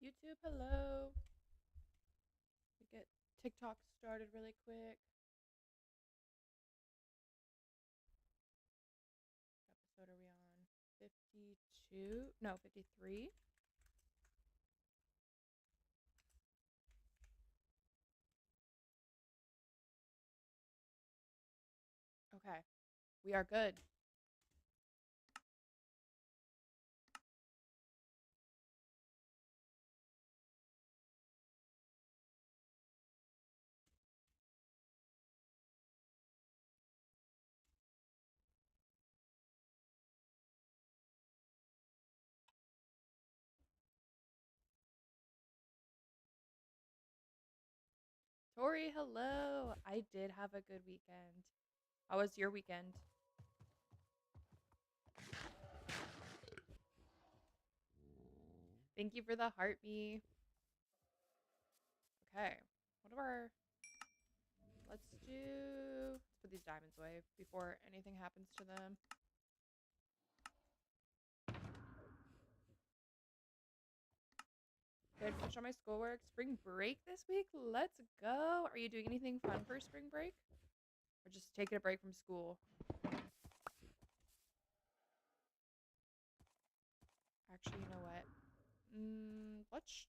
YouTube, hello. We get TikTok started really quick. What episode are we on? 52? No, 53. Okay, we are good. Tori, hello. I did have a good weekend. How was your weekend? Thank you for the heart me. Okay, what are our... Let's put these diamonds away before anything happens to them. Good, finish all my schoolwork. Spring break this week? Let's go. Are you doing anything fun for spring break? Or just taking a break from school? Actually, you know what? Let's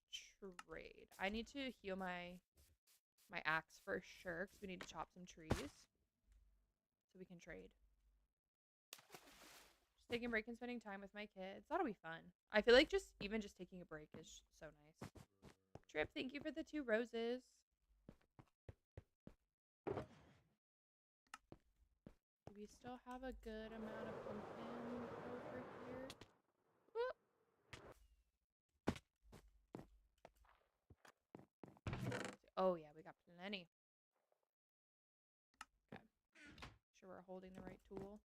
trade. I need to heal my axe for sure because we need to chop some trees. So we can trade. Just taking a break and spending time with my kids. That'll be fun. I feel like even just taking a break is so nice. Trip, thank you for the 2 roses. Do we still have a good amount of pumpkin over here? Whoop. Oh yeah, we got plenty. Okay. Sure we're holding the right tool.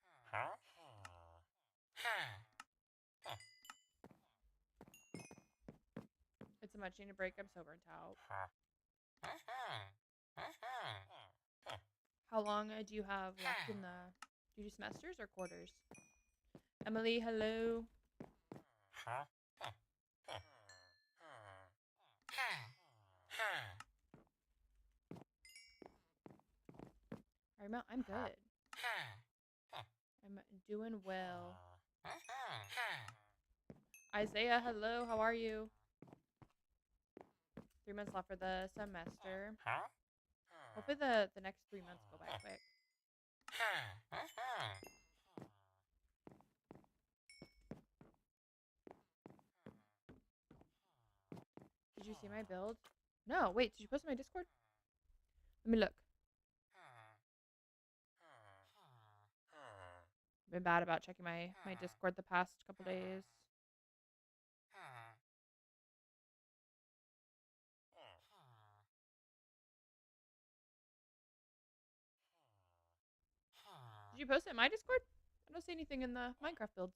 It's a much needed break. I'm so burnt out. How long do you have left in the... Do you do semesters or quarters? Emily, hello. I'm good. I'm doing well. Isaiah, hello. How are you? 3 months left for the semester. Hopefully the next 3 months go by quick. Did you see my build? No, wait, did you post my Discord? Let me look. Been bad about checking my Discord the past couple days. Did you post it in my Discord? I don't see anything in the Minecraft builds.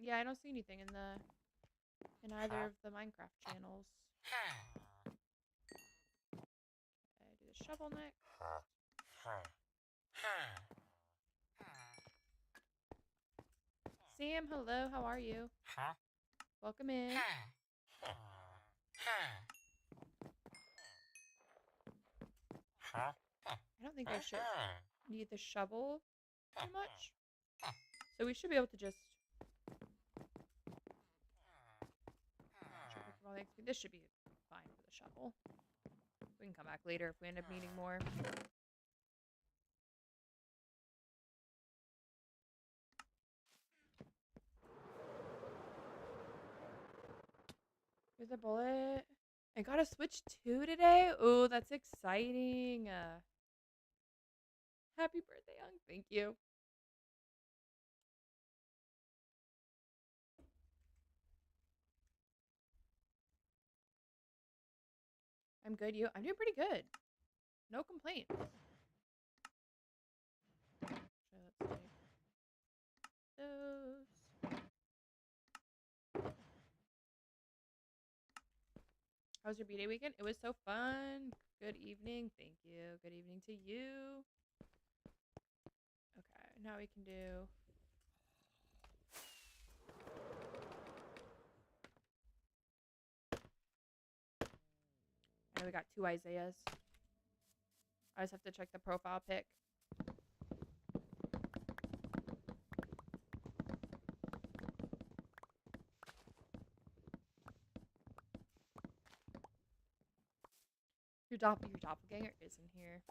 Yeah, I don't see anything in either of the Minecraft channels. Okay, do the shovel next. Sam, hello, how are you? Welcome in. I don't think I should need the shovel too much. So we should be able to just... This should be fine for the shovel. We can come back later if we end up needing more. Here's a bullet. I got a Switch 2 today. Oh, that's exciting. Happy birthday, Young. Thank you. I'm good. You? I'm doing pretty good. No complaints. Let's see. those. How was your B-Day weekend? It was so fun. Good evening. Thank you. Good evening to you. Okay, now we can do... I know we got 2 Isaiahs. I just have to check the profile pic. Your doppelganger is in here.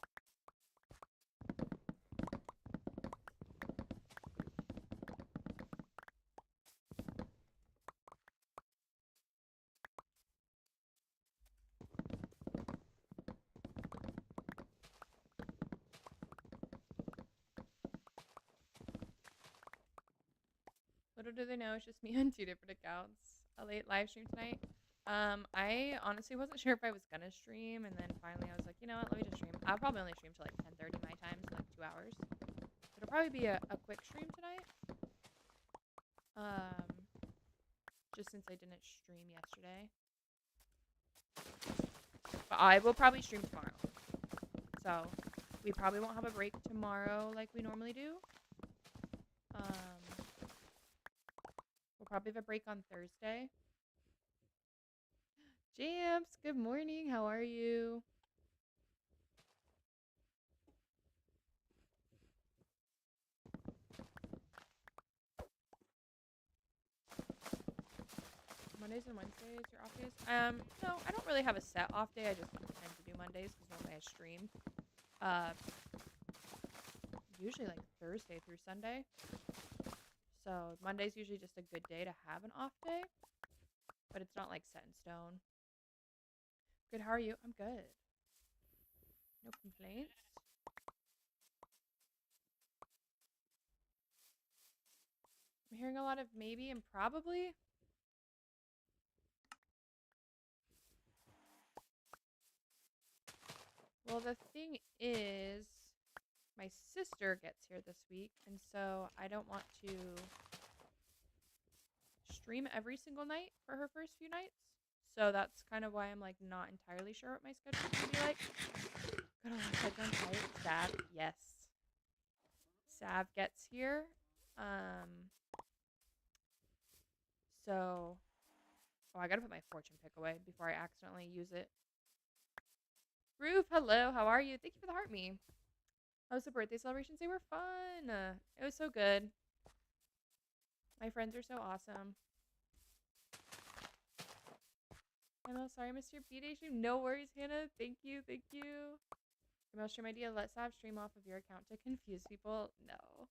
Little do they know, it's just me on 2 different accounts. A late live stream tonight. I honestly wasn't sure if I was gonna stream, and then finally I was like, you know what, let me just stream. I'll probably only stream till like 10:30 my time, so like 2 hours. It'll probably be a quick stream tonight. Just since I didn't stream yesterday. But I will probably stream tomorrow. So we probably won't have a break tomorrow like we normally do. We'll probably have a break on Thursday. Jams, good morning. How are you? Mondays and Wednesdays, your off days? No, I don't really have a set off day. I just tend to do Mondays because normally I stream. Usually like Thursday through Sunday. So Monday's usually just a good day to have an off day, but it's not like set in stone. Good, how are you? I'm good. No complaints. I'm hearing a lot of maybe and probably. Well, the thing is, my sister gets here this week, and so I don't want to stream every single night for her first few nights. So that's kind of why I'm like not entirely sure what my schedule is gonna be like. Got a lot of headphones, right? Sav, yes. Sav gets here. So, oh, I gotta put my fortune pick away before I accidentally use it. Roof, hello, how are you? Thank you for the heart me. How was the birthday celebrations? They were fun. It was so good. My friends are so awesome. I'm sorry I missed your B-Day stream. No worries, Hannah. Thank you, thank you. Email stream idea. Let's have stream off of your account to confuse people. No.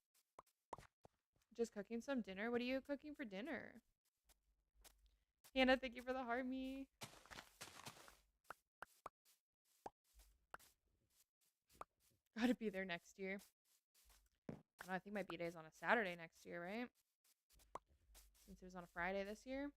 Just cooking some dinner. What are you cooking for dinner? Hannah, thank you for the heart me. Gotta be there next year. I think my B-Day is on a Saturday next year, right? Since it was on a Friday this year.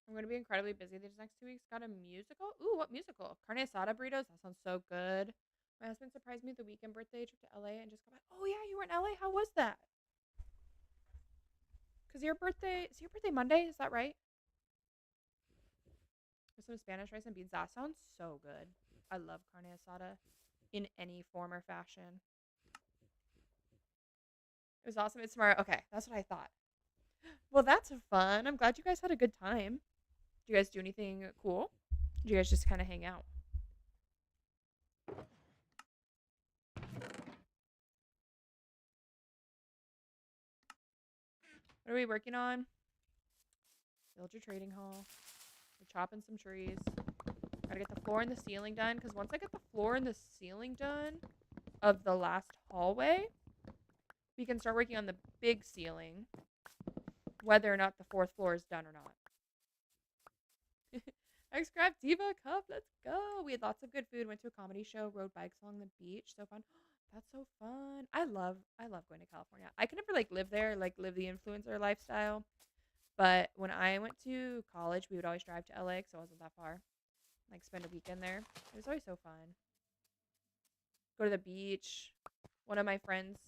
I'm going to be incredibly busy these next 2 weeks. Got a musical? Ooh, what musical? Carne asada burritos? That sounds so good. My husband surprised me the weekend birthday trip to LA and just got back. Oh, yeah, you were in LA? How was that? Because is your birthday Monday? Is that right? With some Spanish rice and beans. That sounds so good. I love carne asada in any form or fashion. It was awesome. It's tomorrow. Okay, that's what I thought. Well, that's fun. I'm glad you guys had a good time. Did you guys do anything cool? Did you guys just kind of hang out? What are we working on? Build your trading hall. We're chopping some trees. Gotta get the floor and the ceiling done, because once I get the floor and the ceiling done of the last hallway, we can start working on the big ceiling, whether or not the 4th floor is done or not. Hexcraft Diva Cup, let's go. We had lots of good food, went to a comedy show, rode bikes along the beach, so fun. That's so fun. I love going to California. I could never like live there, like live the influencer lifestyle. But when I went to college, we would always drive to LA because it wasn't that far. Like spend a weekend there. It was always so fun. Go to the beach. One of my friends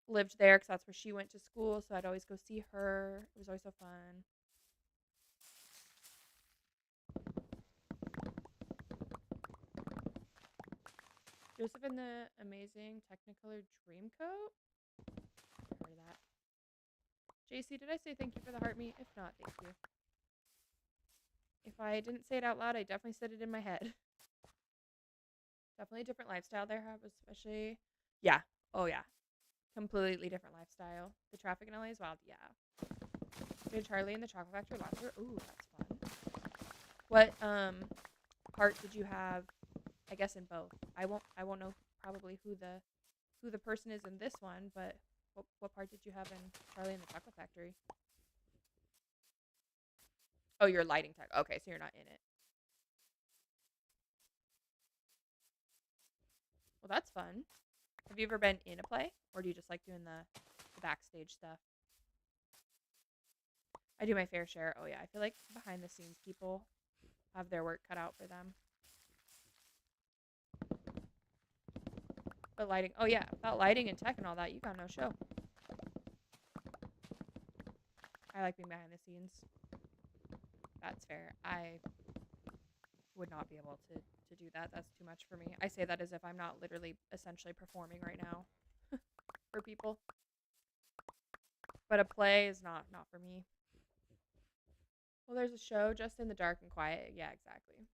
lived there because that's where she went to school, so I'd always go see her. It was always so fun. Joseph and the Amazing Technicolor Dreamcoat. Never heard of that. JC, did I say thank you for the heart meat? If not, thank you. If I didn't say it out loud, I definitely said it in my head. Definitely a different lifestyle there, have especially. Yeah. Oh yeah. Completely different lifestyle. The traffic in LA is wild. Yeah. Did Charlie in the Chocolate Factory last year? Ooh, that's fun. What part did you have? I guess in both. I won't know probably who the person is in this one, but what part did you have in Charlie and the Chocolate Factory? Oh, you're lighting tech. Okay, so you're not in it. Well, that's fun. Have you ever been in a play, or do you just like doing the backstage stuff? I do my fair share. Oh yeah, I feel like behind the scenes people have their work cut out for them. But lighting, oh yeah, without lighting and tech and all that, you got no show. I like being behind the scenes. That's fair. I would not be able to do that. That's too much for me. I say that as if I'm not literally essentially performing right now for people. But a play is not for me. Well, there's a show just in the dark and quiet. Yeah, exactly.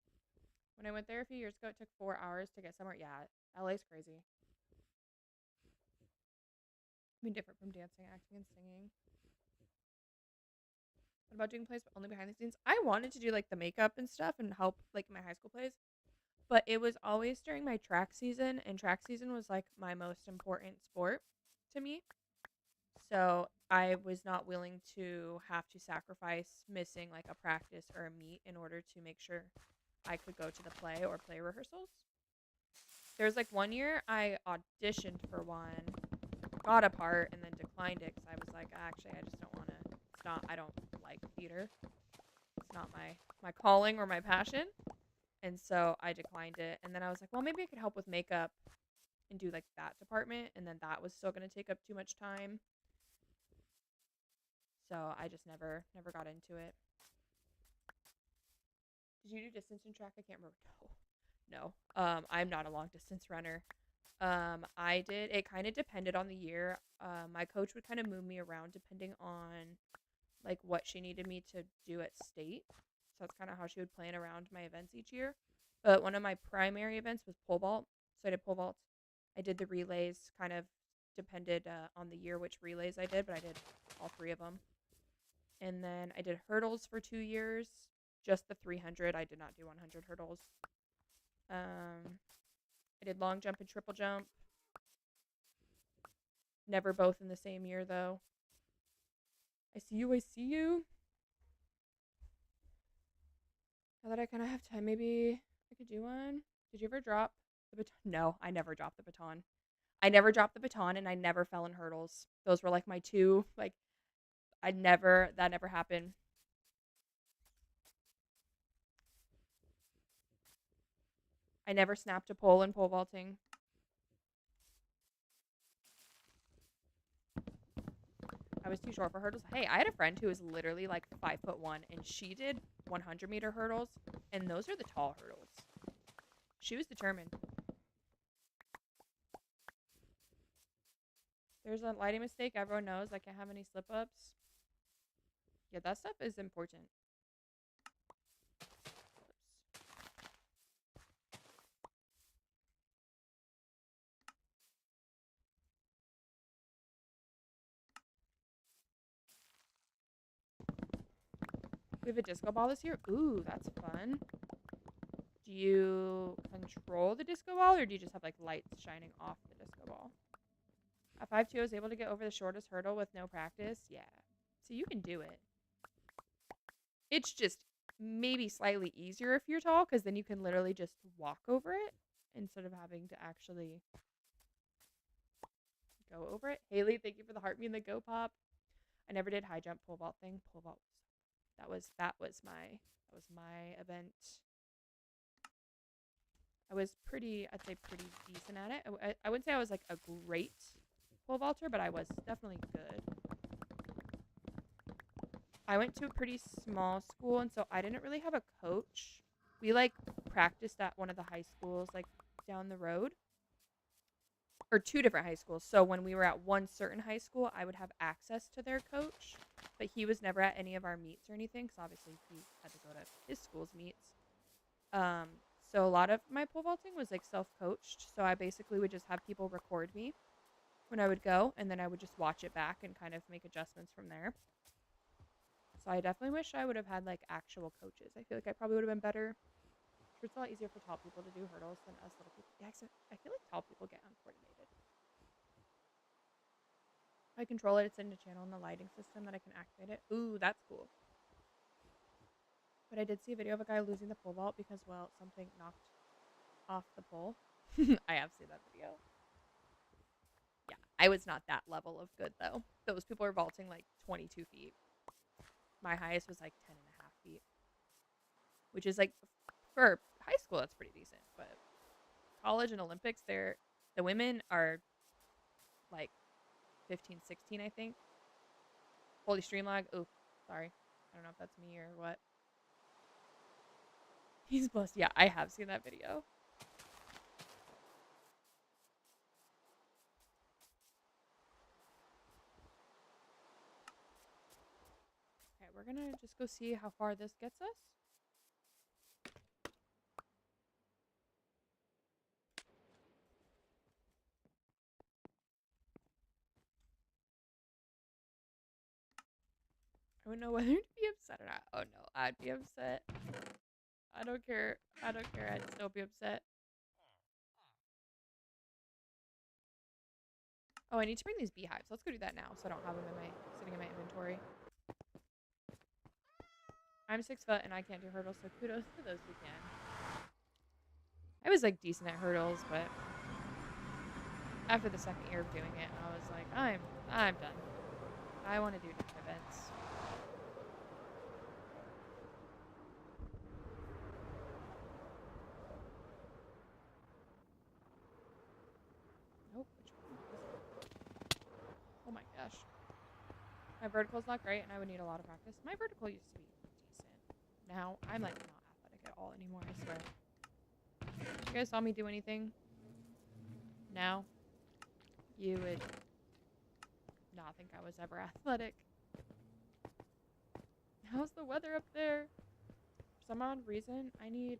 When I went there a few years ago, it took 4 hours to get somewhere. Yeah, LA's crazy. I mean, different from dancing, acting, and singing. What about doing plays but only behind the scenes? I wanted to do like the makeup and stuff and help like my high school plays, but it was always during my track season, and track season was like my most important sport to me. So I was not willing to have to sacrifice missing like a practice or a meet in order to make sure I could go to the play or play rehearsals. There was like one year I auditioned for one, got a part, and then declined it because I was like, actually, I just don't want to. It's not. I don't like theater. It's not my calling or my passion, and so I declined it. And then I was like, well, maybe I could help with makeup and do like that department, and then that was still going to take up too much time. So I just never got into it. Did you do distance and track? I can't remember. No. I'm not a long distance runner. I did. It kind of depended on the year. My coach would kind of move me around depending on like what she needed me to do at state. So that's kind of how she would plan around my events each year. But one of my primary events was pole vault. So I did pole vault. I did the relays. Kind of depended on the year which relays I did, but I did all three of them. And then I did hurdles for 2 years. Just the 300. I did not do 100 hurdles. I did long jump and triple jump. Never both in the same year, though. I see you. I see you. Now that I kind of have time, maybe I could do one. Did you ever drop the baton? No, I never dropped the baton. I never dropped the baton, and I never fell in hurdles. Those were like my two. Like, that never happened. I never snapped a pole in pole vaulting. I was too short for hurdles. Hey, I had a friend who was literally like 5'1", and she did 100-meter hurdles, and those are the tall hurdles. She was determined. There's a lighting mistake. Everyone knows I can't have any slip ups. Yeah, that stuff is important. We have a disco ball this year. Ooh, that's fun. Do you control the disco ball, or do you just have like lights shining off the disco ball? At 5'2", I was able to get over the shortest hurdle with no practice. Yeah. So you can do it. It's just maybe slightly easier if you're tall, because then you can literally just walk over it instead of having to actually go over it. Haley, thank you for the heart me and the go pop. I never did high jump pole vault thing. Pole vault. That was my event. I was I'd say pretty decent at it. I wouldn't say I was like a great pole vaulter, but I was definitely good. I went to a pretty small school, and so I didn't really have a coach. We like practiced at one of the high schools like down the road, or two different high schools. So when we were at one certain high school, I would have access to their coach, but he was never at any of our meets or anything, because obviously he had to go to his school's meets. So a lot of my pole vaulting was like self-coached. So I basically would just have people record me when I would go, and then I would just watch it back and kind of make adjustments from there. So I definitely wish I would have had like actual coaches. I feel like I probably would have been better. Sure, it's a lot easier for tall people to do hurdles than us little people. Yeah, I feel like tall people get uncoordinated. I control it. It's in the channel and the lighting system that I can activate it. Ooh, that's cool. But I did see a video of a guy losing the pole vault because, well, something knocked off the pole. I have seen that video. Yeah, I was not that level of good, though. Those people were vaulting like 22 feet. My highest was like 10.5 feet, which is like, for high school, that's pretty decent. But college and Olympics, the women are like 15, 16, I think. Holy stream lag. Oh, sorry. I don't know if that's me or what. He's blessed. Yeah, I have seen that video. Okay, we're gonna just go see how far this gets us. I don't know whether to be upset or not. Oh no, I'd be upset. I don't care. I don't care. I'd still be upset. Oh, I need to bring these beehives. Let's go do that now so I don't have them sitting in my inventory. I'm 6 foot and I can't do hurdles, so kudos to those who can. I was like decent at hurdles, but after the second year of doing it, I was like, I'm done. I want to do different events. Nope. Which one is it? Oh my gosh. My vertical's not great, and I would need a lot of practice. My vertical used to be decent. Now I'm like not athletic at all anymore. I swear. If you guys saw me do anything now, you would not think I was ever athletic. How's the weather up there? For some odd reason, I need...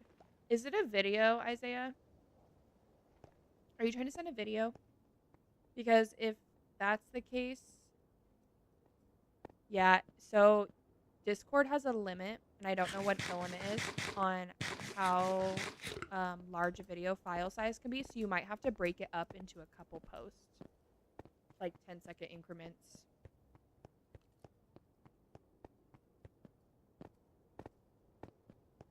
Is it a video, Isaiah? Are you trying to send a video? Because if that's the case... Yeah, so Discord has a limit, and I don't know what the limit is, on how large a video file size can be, so you might have to break it up into a couple posts. Like 10-second increments.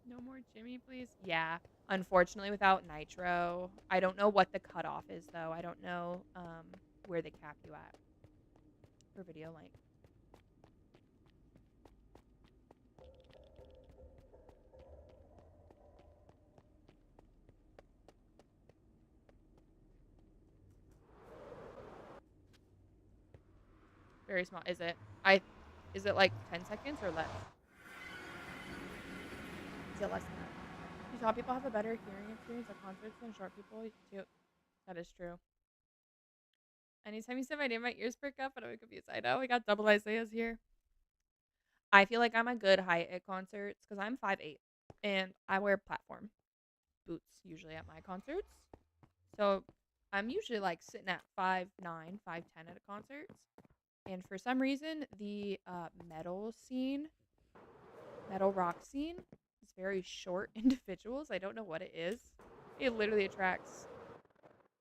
No more Jimmy, please. Yeah. Unfortunately, without Nitro, I don't know what the cutoff is, though. I don't know where they cap you at for video length. Very small. Is it? Is it like 10 seconds or less? Is it less than that? Do tall people have a better hearing experience at concerts than short people? Too. That is true. Anytime you say my name, my ears perk up and I'm confused. I know we got double Isaiahs here. I feel like I'm a good height at concerts because I'm 5'8", and I wear platform boots usually at my concerts. So I'm usually like sitting at 5'9", 5'10" at a concerts. And for some reason, the metal rock scene is very short individuals. I don't know what it is. It literally attracts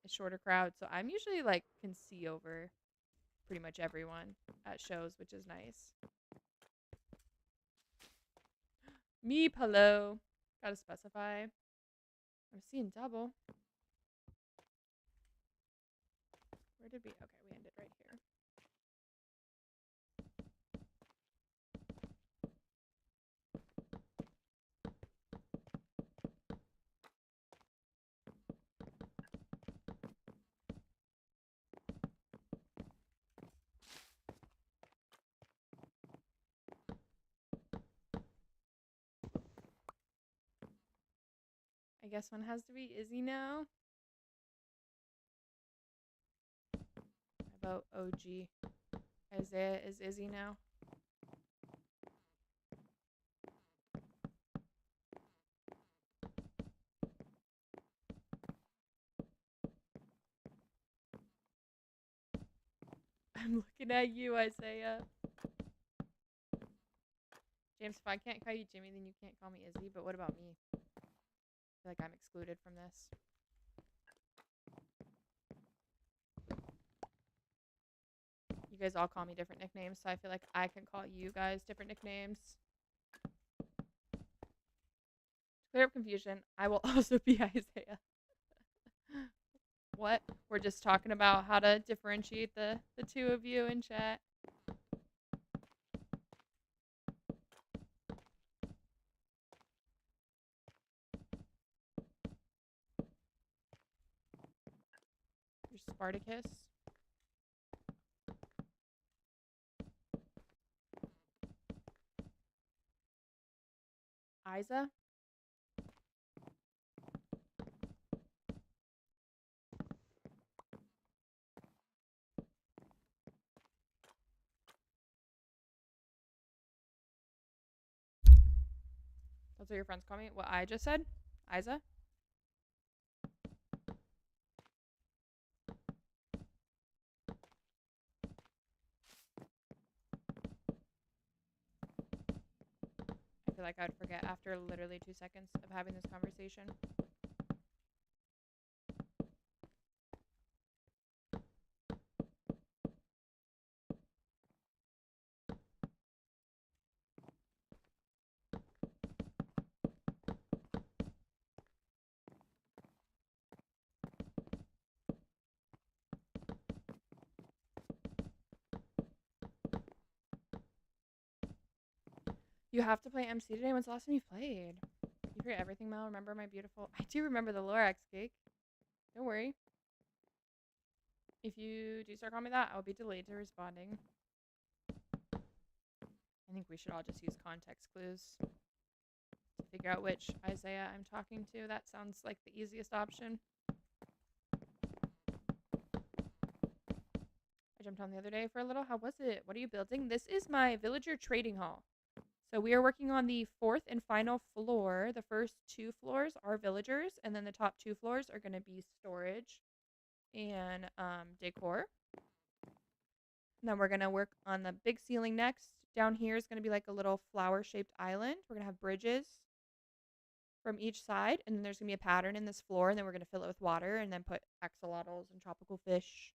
a shorter crowd. So I'm usually like can see over pretty much everyone at shows, which is nice. Me, hello. Gotta specify. I'm seeing double. Where did we? Okay, we ended right here. I guess one has to be Izzy now. How about OG? Isaiah is Izzy now. I'm looking at you, Isaiah. James, if I can't call you Jimmy, then you can't call me Izzy. But what about me? I feel like I'm excluded from this. You guys all call me different nicknames, so I feel like I can call you guys different nicknames. To clear up confusion, I will also be Isaiah. What? We're just talking about how to differentiate the two of you in chat. You're Spartacus. Isa. That's what your friends call me. What I just said? Isa? I feel like I'd forget after literally 2 seconds of having this conversation. You have to play MC today. When's the last time you played? You forget everything, Mel. Remember my beautiful... I do remember the Lorax cake. Don't worry. If you do start calling me that, I'll be delayed to responding. I think we should all just use context clues to figure out which Isaiah I'm talking to. That sounds like the easiest option. I jumped on the other day for a little. How was it? What are you building? This is my villager trading hall. So we are working on the 4th and final floor. The first 2 floors are villagers, and then the top 2 floors are going to be storage and decor. And then we're going to work on the big ceiling next. Down here is going to be like a little flower-shaped island. We're going to have bridges from each side, and then there's going to be a pattern in this floor, and then we're going to fill it with water and then put axolotls and tropical fish.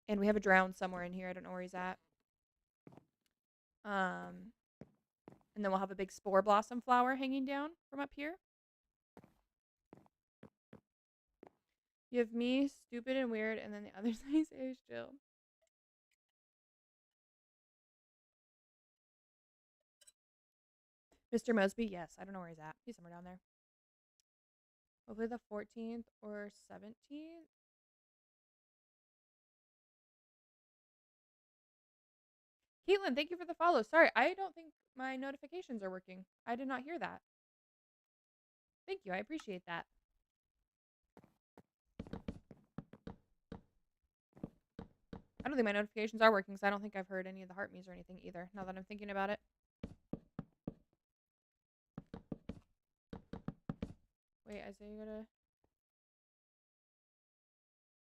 And we have a drown somewhere in here. I don't know where he's at. And then we'll have a big spore blossom flower hanging down from up here. You have me, stupid and weird, and then the other side is chill. Mr. Mosby, yes. I don't know where he's at. He's somewhere down there. Hopefully the 14th or 17th. Caitlin, thank you for the follow. Sorry, I don't think my notifications are working. I did not hear that. Thank you. I appreciate that. I don't think my notifications are working because I don't think I've heard any of the heart me's or anything either, now that I'm thinking about it. Wait, I say you gotta...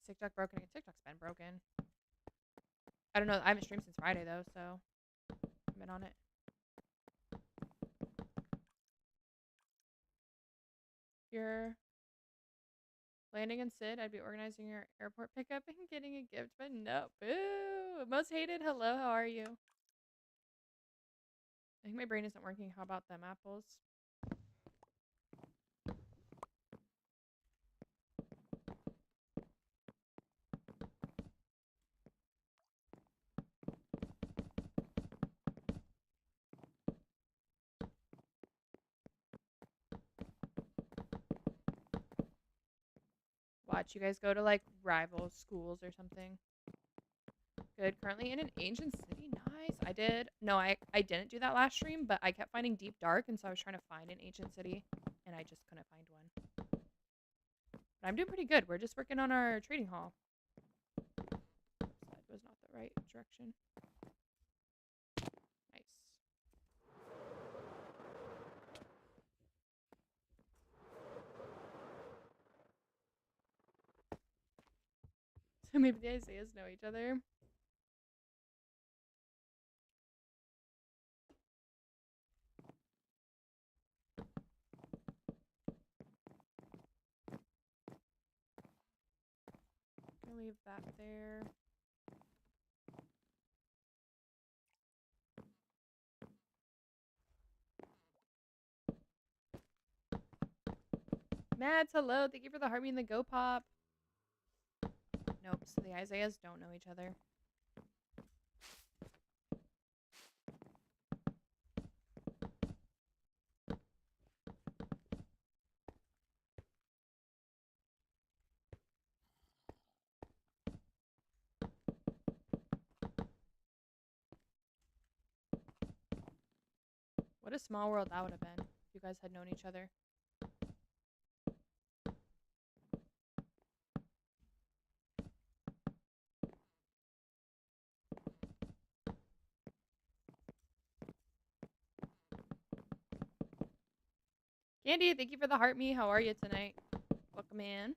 TikTok broken. TikTok's been broken. I don't know. I haven't streamed since Friday, though, so I've been on it. You're landing in Sid. I'd be organizing your airport pickup and getting a gift, but no. Boo! Most hated. Hello, how are you? I think my brain isn't working. How about them apples? much. You guys go to like rival schools or something. Good. Currently in an ancient city. Nice. I did. No, I didn't do that last stream, but I kept finding deep dark, and so I was trying to find an ancient city, and I just couldn't find one. But I'm doing pretty good. We're just working on our trading hall. That was not the right direction. Nice. So maybe the Isaiahs know each other. I'll leave that there. Mads, hello. Thank you for the heart me and the go pop. Nope. So the Isaiahs don't know each other. What a small world that would have been if you guys had known each other. Candy, thank you for the heart me. How are you tonight? Welcome in.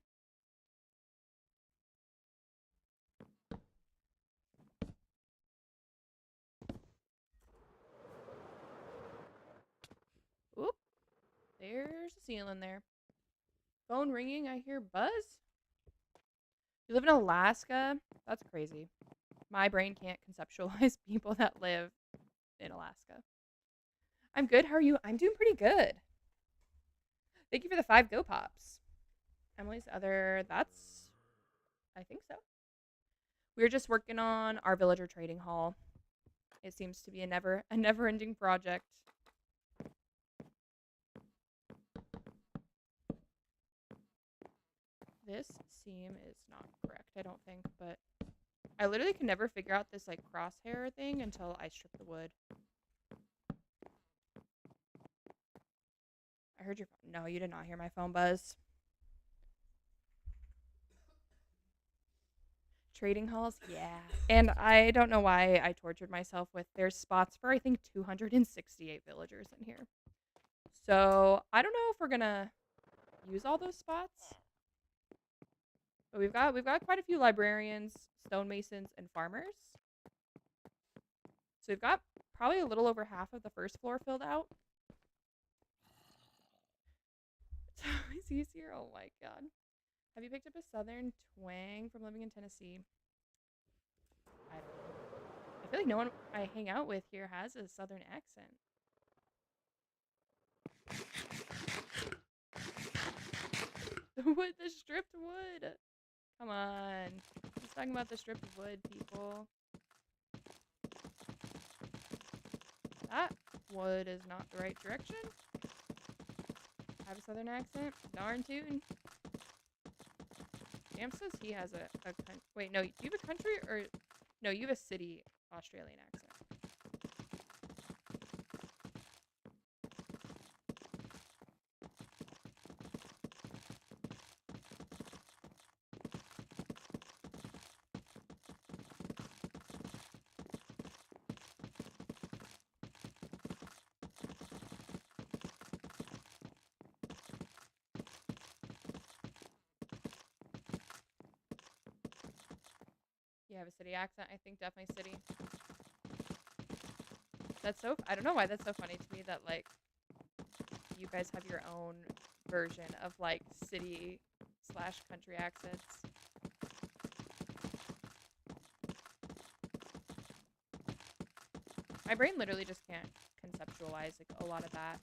Oop. There's a ceiling there. Phone ringing. I hear buzz. You live in Alaska? That's crazy. My brain can't conceptualize people that live in Alaska. I'm good. How are you? I'm doing pretty good. Thank you for the 5 go pops. Emily's other. That's. I think so. We're just working on our villager trading hall. It seems to be a never-ending project. This seam is not correct, I don't think, but I literally can never figure out this like crosshair thing until I strip the wood. I heard your phone. No, you did not hear my phone buzz. Trading halls, yeah. And I don't know why I tortured myself with there's spots for I think 268 villagers in here. So I don't know if we're gonna use all those spots. But we've got quite a few librarians, stonemasons, and farmers. So we've got probably a little over half of the first floor filled out. It's always easier. Oh my god. Have you picked up a southern twang from living in Tennessee? I don't know. I feel like no one I hang out with here has a southern accent. The stripped wood. Come on. He's talking about the stripped wood, people. That wood is not the right direction. I have a southern accent. Darn tune. Jam says he has a wait, no, do you have a country or no, you have a city Australian accent. You have a city accent, I think definitely city. That's so, I don't know why that's so funny to me that like you guys have your own version of like city / country accents. My brain literally just can't conceptualize like a lot of that.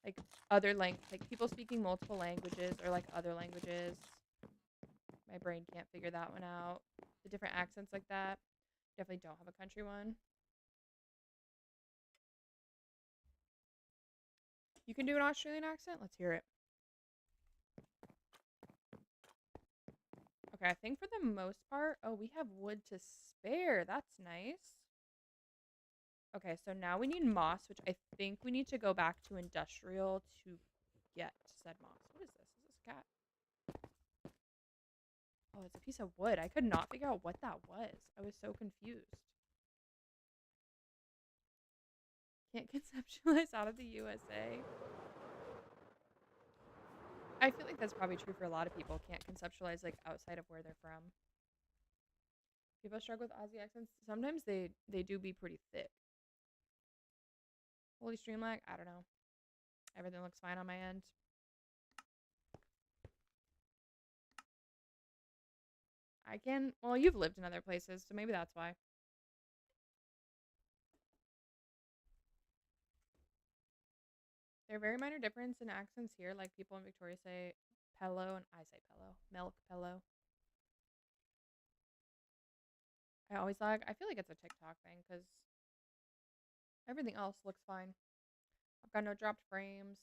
Like other like people speaking multiple languages or like other languages. My brain can't figure that one out. The different accents like that. Definitely don't have a country one. You can do an Australian accent? Let's hear it. Okay, I think for the most part, oh, we have wood to spare. That's nice. Okay, so now we need moss, which I think we need to go back to industrial to get said moss. What is this? Is this a cat? Oh, it's a piece of wood. I could not figure out what that was. I was so confused. Can't conceptualize out of the USA. I feel like that's probably true for a lot of people. Can't conceptualize like outside of where they're from. People struggle with Aussie accents. Sometimes they do be pretty thick. Holy stream lag? I don't know. Everything looks fine on my end. Well, you've lived in other places, so maybe that's why. There are very minor difference in accents here, like people in Victoria say pillow and I say pillow. Milk, pillow. I always lag. I feel like it's a TikTok thing because everything else looks fine. I've got no dropped frames.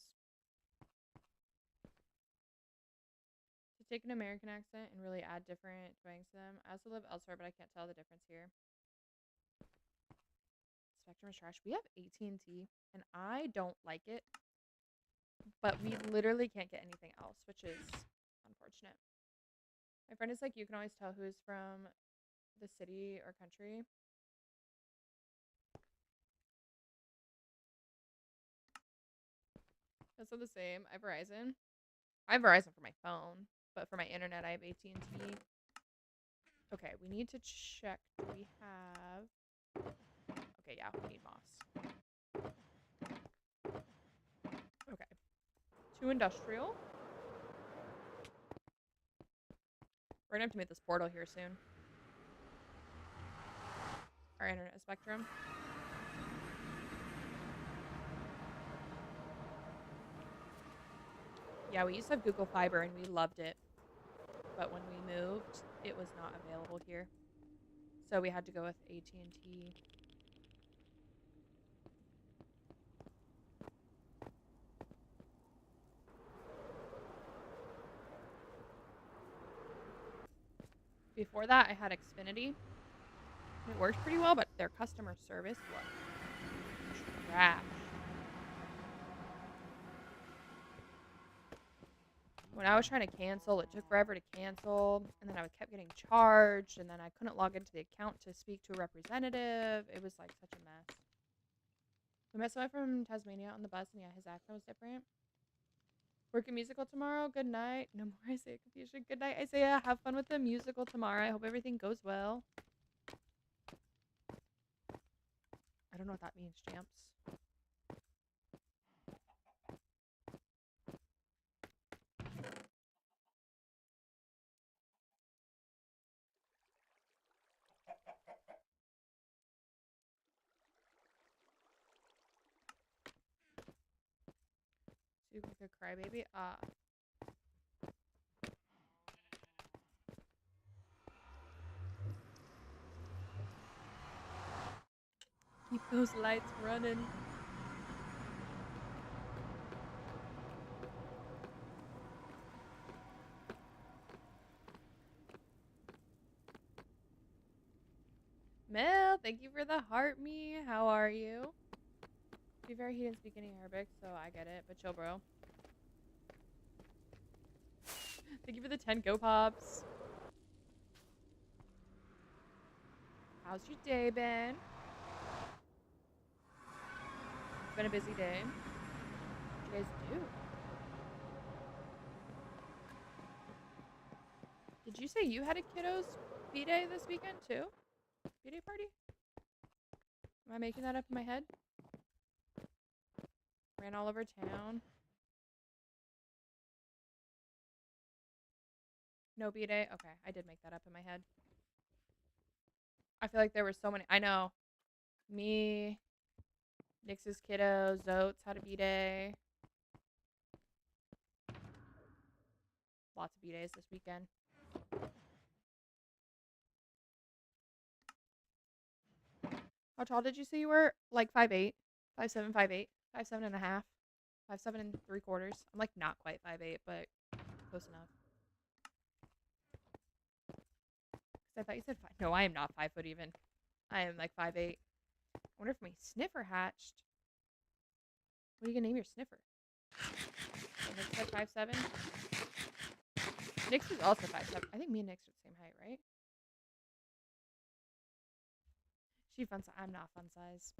To take an American accent and really add different twangs to them. I also live elsewhere, but I can't tell the difference here. Spectrum is trash. We have AT&T, and I don't like it. But we literally can't get anything else, which is unfortunate. My friend is like, you can always tell who's from the city or country. That's all the same. I have Verizon. I have Verizon for my phone, but for my internet, I have AT&T. Okay, we need to check. Do we have... Okay, yeah, we need moss. Okay. 2 industrial. We're gonna have to make this portal here soon. Our internet spectrum. Yeah, we used to have Google Fiber and we loved it. But when we moved, it was not available here. So we had to go with AT&T. Before that, I had Xfinity. It worked pretty well, but their customer service was trash. When I was trying to cancel, it took forever to cancel, and then I kept getting charged, and then I couldn't log into the account to speak to a representative. It was like such a mess. We met someone from Tasmania on the bus, and yeah, his accent was different. Working musical tomorrow. Good night. No more Isaiah confusion. Good night, Isaiah. Have fun with the musical tomorrow. I hope everything goes well. I don't know what that means, champs. You look like a crybaby. Keep those lights running. Mel, thank you for the heart me. How are you? To be fair, he didn't speak any Arabic, so I get it. But chill, bro. Thank you for the 10 go pops. How's your day been? It's been a busy day. What did you guys do? Did you say you had a kiddo's B-day this weekend too? B-day party? Am I making that up in my head? Ran all over town. No B-day? Okay, I did make that up in my head. I feel like there were so many. I know. Me, Nix's kiddo, Zotes had a B-day. Lots of B-days this weekend. How tall did you say you were? Like 5'8", 5'7", 5'8", 5'7" and a half, 5'7" and 3/4. I'm like not quite 5'8", but close enough. I thought you said 5. No, I am not 5 foot even. I am like 5'8". I wonder if my sniffer hatched. What are you gonna name your sniffer? So Nick said 5'7". Nix is also 5'7". I think me and Nix are the same height, right? She fun size. I'm not fun size.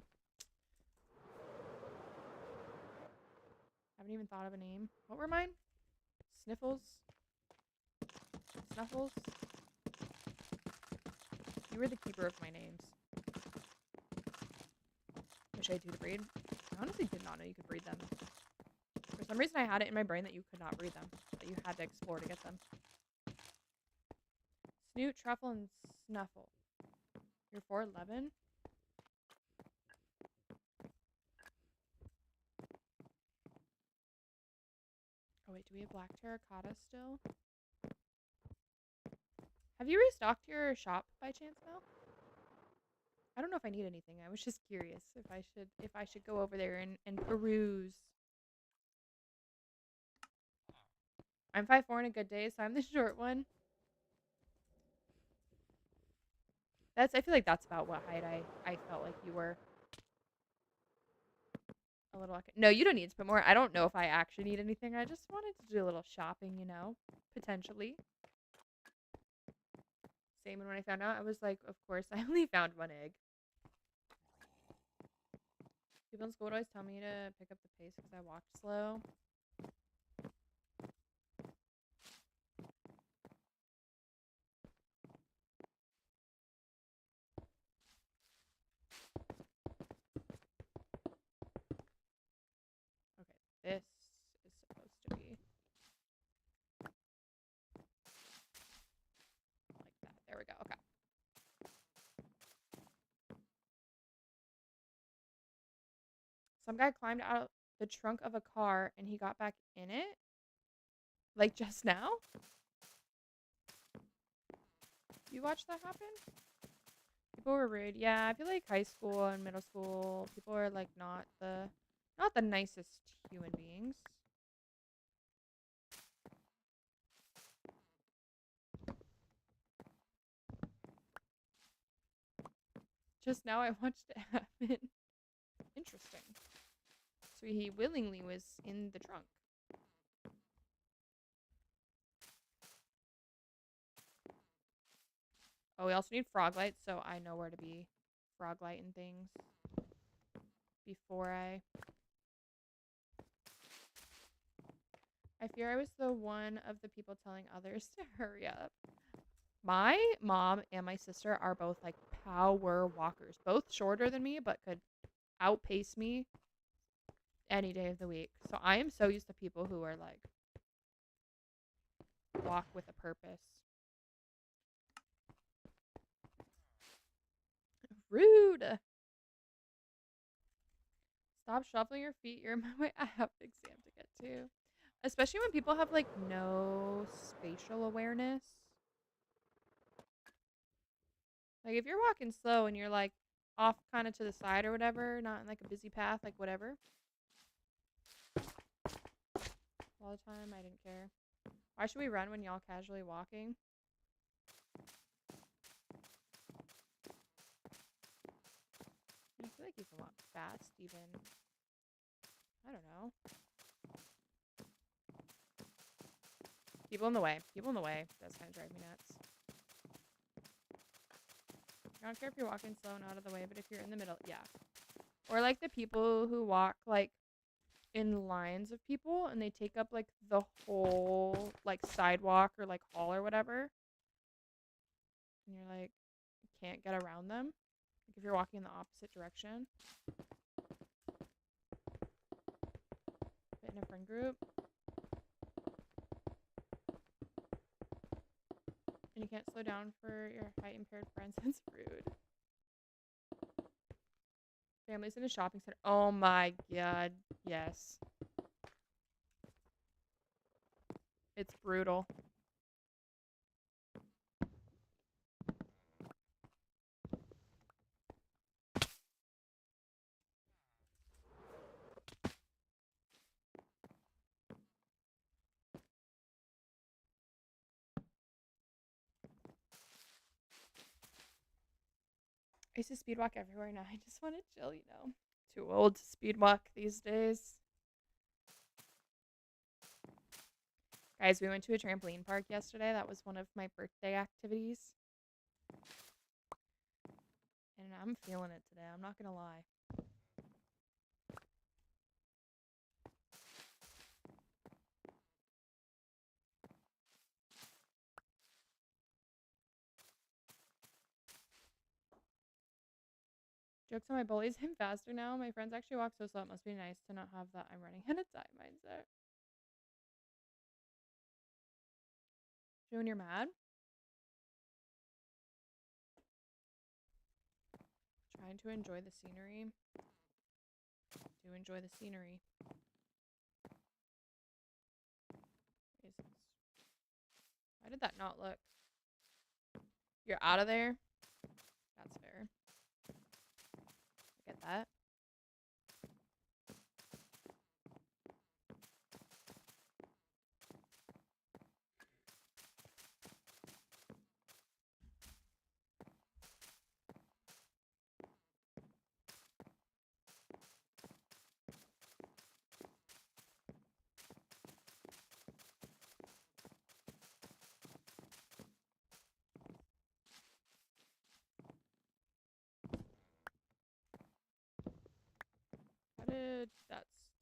Haven't even thought of a name. What were mine? Sniffles? Snuffles? You were the keeper of my names. Wish I had two to breed. I honestly did not know you could breed them. For some reason I had it in my brain that you could not breed them. That you had to explore to get them. Snoot, Truffle, and Snuffle. You're 4'11"? Oh wait, do we have black terracotta still? Have you restocked your shop by chance, Mel? I don't know if I need anything. I was just curious if I should go over there and peruse. I'm 5'4" on a good day, so I'm the short one. I feel like that's about what height I felt like you were. A little. No, you don't need to put more. I don't know if I actually need anything. I just wanted to do a little shopping, you know, potentially. Same when I found out, I was like, of course, I only found one egg. People in school would always tell me to pick up the pace because I walked slow. Okay, this is supposed to be like that. There we go. Okay. Some guy climbed out of the trunk of a car and he got back in it. Like just now? You watched that happen? People were rude. Yeah, I feel like high school and middle school, people are like not the nicest human beings. Just now I watched it happen. Interesting. So he willingly was in the trunk. Oh, we also need frog lights, so I know where to be frog lighting things before I fear I was the one of the people telling others to hurry up. My mom and my sister are both like power walkers, both shorter than me, but could outpace me any day of the week. So I am so used to people who are like walk with a purpose. Rude. Stop shuffling your feet. You're in my way. I have an exam to get to. Especially when people have like no spatial awareness. Like if you're walking slow and you're like off kind of to the side or whatever, not in like a busy path, like whatever. All the time, I didn't care. Why should we run when y'all casually walking? I feel like you can walk fast even. I don't know. People in the way. People in the way. That's kind of drive me nuts. I don't care if you're walking slow and out of the way, but if you're in the middle, yeah. Or like the people who walk like in lines of people and they take up like the whole like sidewalk or like hall or whatever. And you're like, can't get around them. Like if you're walking in the opposite direction. Fit in a friend group. And you can't slow down for your height impaired friends. It's rude. Families in a shopping center. Oh my god. Yes. It's brutal. I used to speed walk everywhere. Now I just want to chill, you know. Too old to speed walk these days. Guys, we went to a trampoline park yesterday. That was one of my birthday activities. And I'm feeling it today. I'm not going to lie. Jokes on my bullies. I'm faster now. My friends actually walk so slow. It must be nice to not have that I'm running out of time mindset. When you're mad? Trying to enjoy the scenery. Do enjoy the scenery. Jesus. Why did that not look? You're out of there? That's fair. I get that.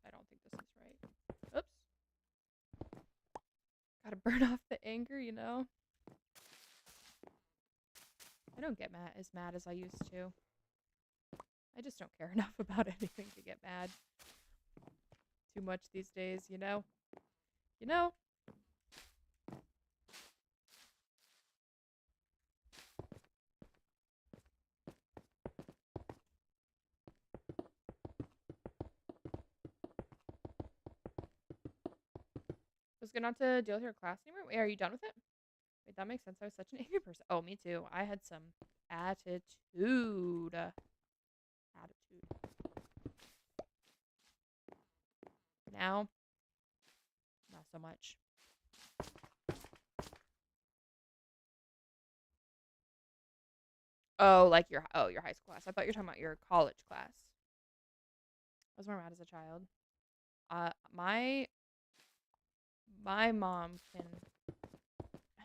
I don't think this is right. Oops. Gotta burn off the anger, you know? I don't get as mad as I used to. I just don't care enough about anything to get mad too much these days, you know? You know? Was good not to deal with your class anymore? Wait, are you done with it? Wait, that makes sense. I was such an angry person. Oh, me too. I had some attitude. Now, not so much. Oh, like your high school class. I thought you were talking about your college class. I was more mad as a child. My mom can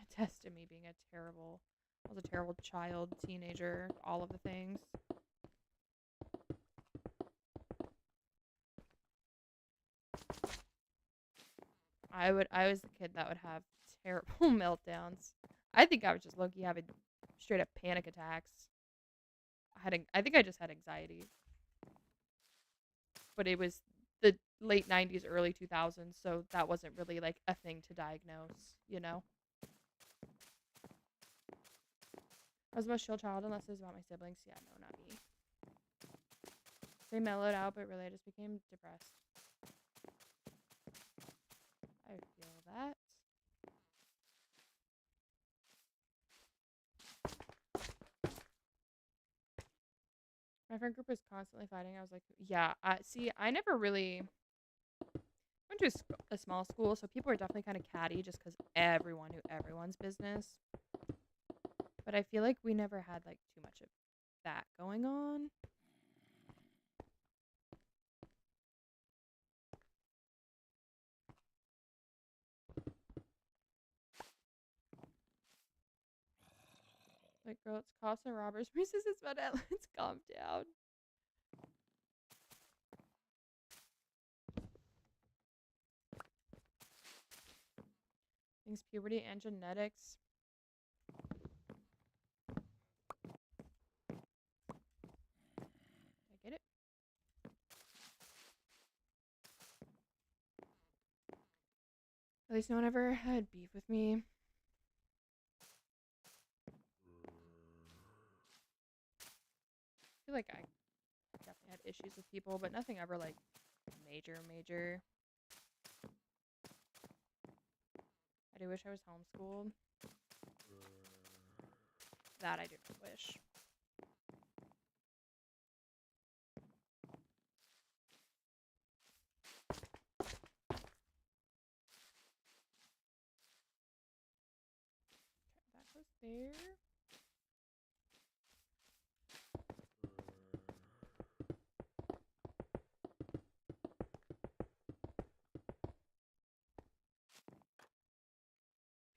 attest to me being I was a terrible child, teenager, all of the things. I was the kid that would have terrible meltdowns. I think I was just lucky having straight up panic attacks. I think I just had anxiety. But it was the late 90s, early 2000s, so that wasn't really like a thing to diagnose, you know? I was the most chill child unless it was about my siblings. Yeah, no, not me. They mellowed out, but really I just became depressed. I feel that. My friend group was constantly fighting. I was like, yeah, I never really went to a small school, so people were definitely kind of catty just because everyone knew everyone's business. But I feel like we never had like too much of that going on. Like, girl, it's cops and robbers. Reese's is about it. Let's calm down. Things puberty and genetics. I get it. At least no one ever had beef with me. I feel like I definitely had issues with people, but nothing ever like major. I do wish I was homeschooled. That I do not wish. That goes there.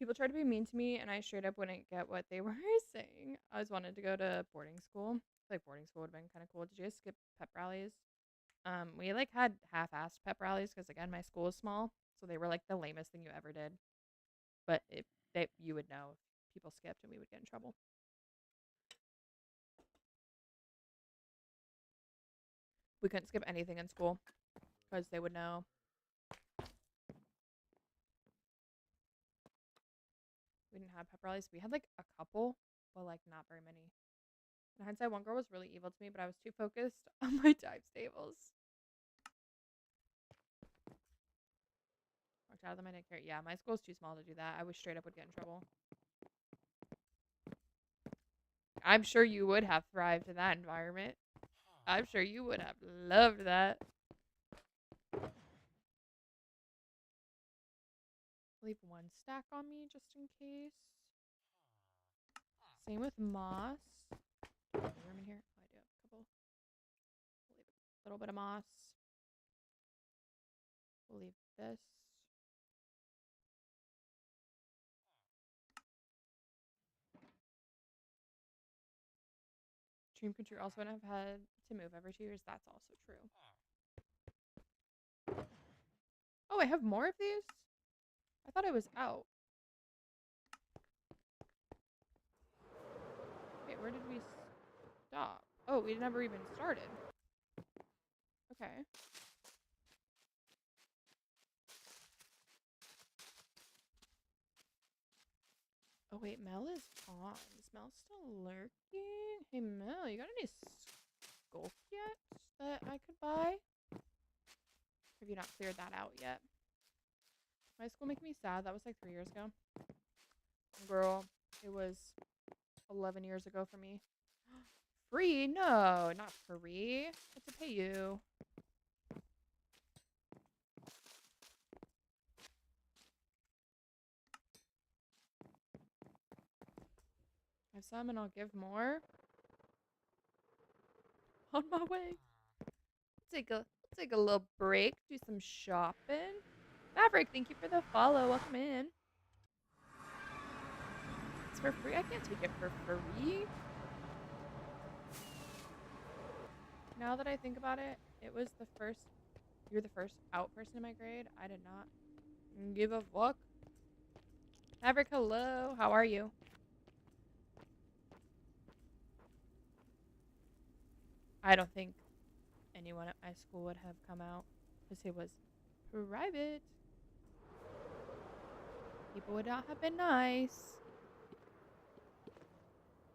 People tried to be mean to me, and I straight up wouldn't get what they were saying. I always wanted to go to boarding school. I feel like boarding school would have been kind of cool. Did you guys skip pep rallies? We like had half-assed pep rallies because again, my school is small, so they were like the lamest thing you ever did. But if they, you would know if people skipped, and we would get in trouble. We couldn't skip anything in school because they would know. We didn't have pep rallies. We had like a couple, but like not very many. In hindsight, one girl was really evil to me, but I was too focused on my times tables. Walked out of them. I didn't care. Yeah, my school's too small to do that. I was straight up would get in trouble. I'm sure you would have thrived in that environment. I'm sure you would have loved that. Leave one stack on me just in case. Same with moss. Do I have any room in here? Oh, I do have a couple. We'll leave a little bit of moss. We'll leave this. Dream Country also wouldn't have had to move every 2 years. That's also true. Oh, I have more of these? I thought I was out. Wait, where did we stop? Oh, we never even started. Okay. Oh, wait, Mel is on. Is Mel still lurking? Hey, Mel, you got any skulk yet that I could buy? Have you not cleared that out yet? My school making me sad. That was like 3 years ago. Girl, it was 11 years ago for me. Free? No, not free. I have to pay you. I have some and I'll give more. On my way. Take a little break, do some shopping. Maverick, thank you for the follow. Welcome in. It's for free. I can't take it for free. Now that I think about it, it was the first. You're the first out person in my grade. I did not give a fuck. Maverick, hello. How are you? I don't think anyone at my school would have come out because it was private. People would not have been nice.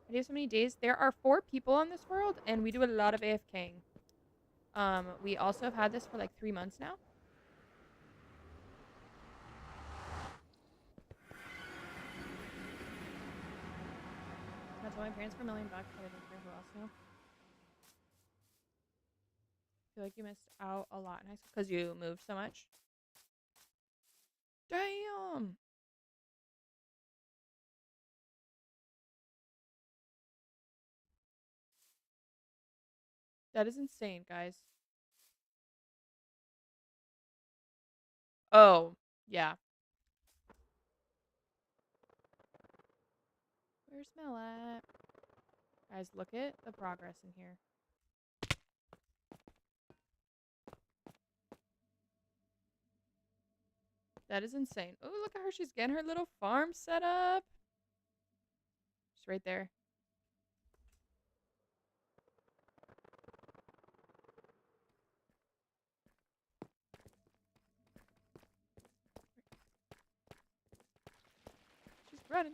I do so many days. There are 4 people on this world, and we do a lot of AFKing. We also have had this for like 3 months now. I told my parents for $1 million. I didn't care who else knew. I feel like you missed out a lot in high school because you moved so much. Damn. That is insane, guys. Oh, yeah. Where's Mel at? Guys, look at the progress in here. That is insane. Oh, look at her. She's getting her little farm set up. She's right there. She's running.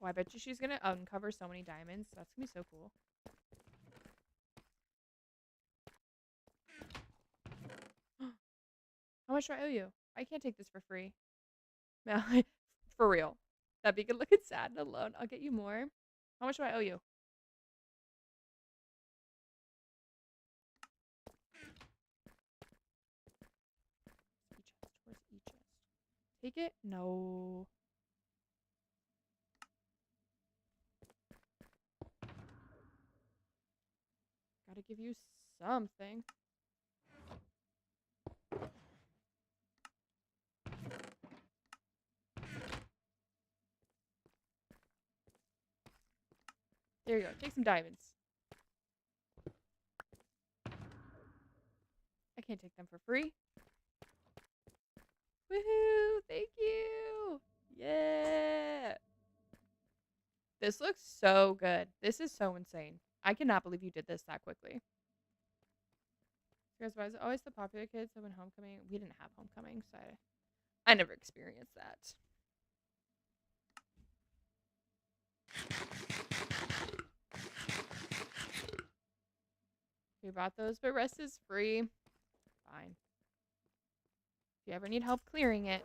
Oh, I bet you she's going to uncover so many diamonds. That's going to be so cool. How much do I owe you? I can't take this for free. No, for real. That'd be good looking sad and alone. I'll get you more. How much do I owe you? E-chest. Where's E-chest? Take it? No. Gotta give you something. There you go. Take some diamonds. I can't take them for free. Woohoo! Thank you! Yeah! This looks so good. This is so insane. I cannot believe you did this that quickly. Because why is it always the popular kids that went homecoming? We didn't have homecoming, so I never experienced that. We bought those, but rest is free. Fine. If you ever need help clearing it.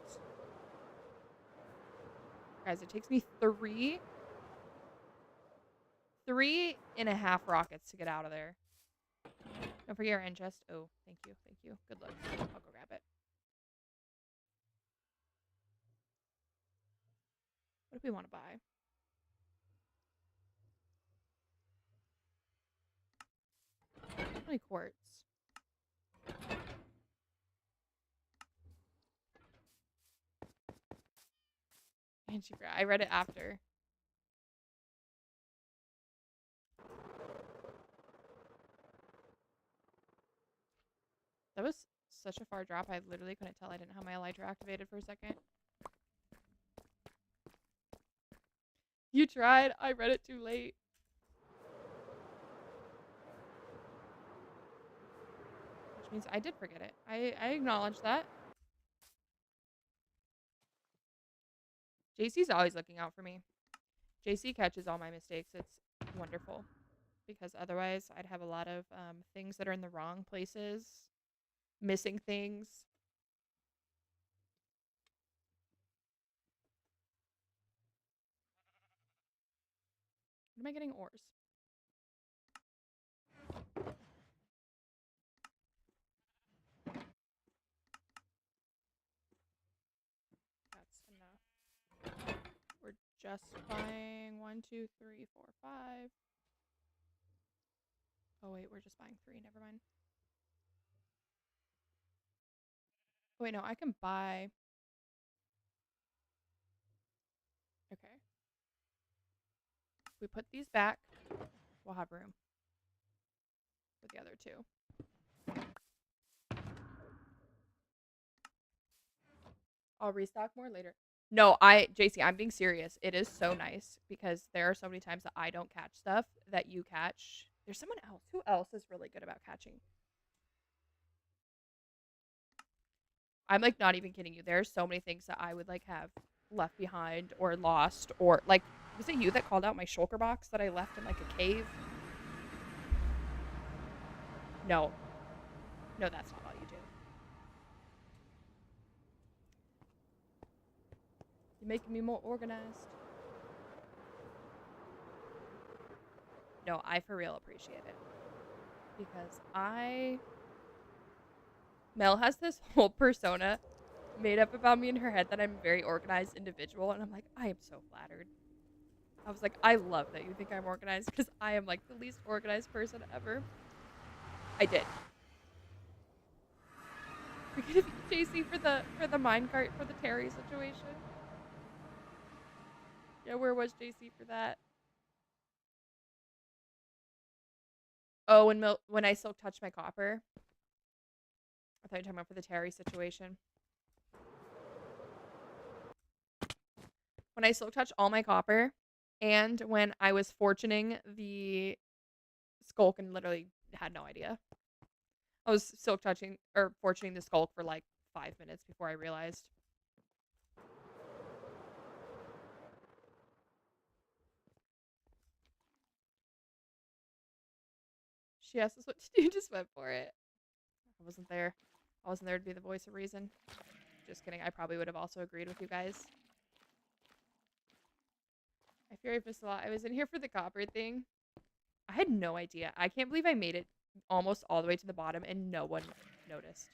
Guys, it takes me 3.5 rockets to get out of there. Don't forget your end chest. Oh, thank you. Thank you. Good luck. I'll go grab it. What do we want to buy? Only quartz. I read it after. That was such a far drop. I literally couldn't tell. I didn't have my elytra activated for a second. You tried. I read it too late. Which means I did forget it. I acknowledge that. JC's always looking out for me. JC catches all my mistakes. It's wonderful. Because otherwise I'd have a lot of things that are in the wrong places. Missing things. What am I getting? Ores. That's enough. We're just buying 1, 2, 3, 4, 5. Oh wait, we're just buying 3. Never mind. Oh wait, no, I can buy. Okay. If we put these back, we'll have room for the other 2. I'll restock more later. No, JC, I'm being serious. It is so nice because there are so many times that I don't catch stuff that you catch. There's someone else. Who else is really good about catching? I'm like not even kidding you. There's so many things that I would like have left behind or lost or like was it you that called out my shulker box that I left in like a cave? No. No, that's not all you do. You're making me more organized. No, I for real appreciate it. Because Mel has this whole persona made up about me in her head that I'm a very organized individual. And I'm like, I am so flattered. I was like, I love that you think I'm organized because I am like the least organized person ever. I did. We're gonna be JC for the minecart for the Terry situation. Yeah, where was JC for that? Oh, when I silk touched my copper. I thought you were talking about for the Terry situation. When I silk touched all my copper, and when I was fortuning the skulk and literally had no idea. I was silk touching or fortuning the skulk for like 5 minutes before I realized. She asked us what to do, just went for it. I wasn't there. I wasn't there to be the voice of reason. Just kidding. I probably would have also agreed with you guys. I fear I missed a lot. I was in here for the copper thing. I had no idea. I can't believe I made it almost all the way to the bottom and no one noticed.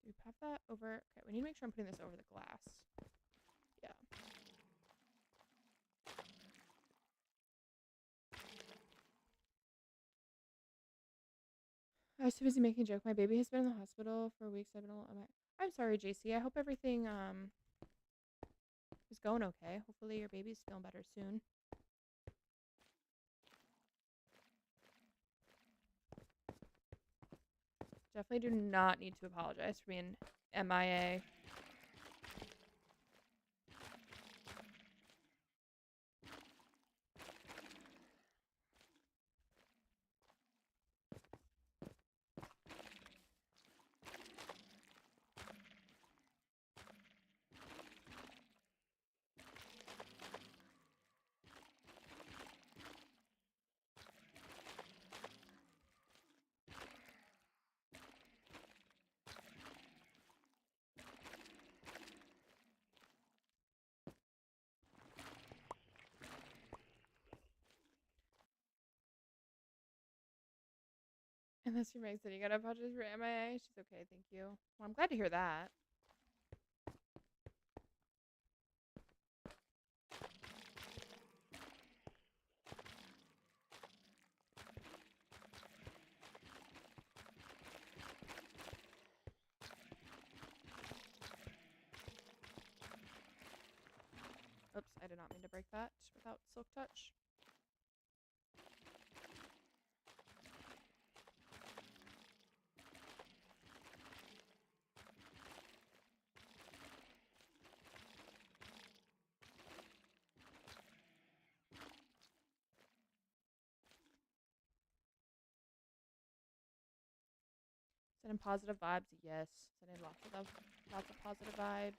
We pop that over. Okay, we need to make sure I'm putting this over the glass. Yeah. I was too busy making a joke. My baby has been in the hospital for weeks. I'm sorry, JC. I hope everything is going okay. Hopefully your baby's feeling better soon. Definitely do not need to apologize for being MIA. Unless your Meg said you gotta apologize for MIA. She's okay, thank you. Well, I'm glad to hear that. Oops, I did not mean to break that without silk touch. Sending positive vibes, yes. Sending lots of positive vibes.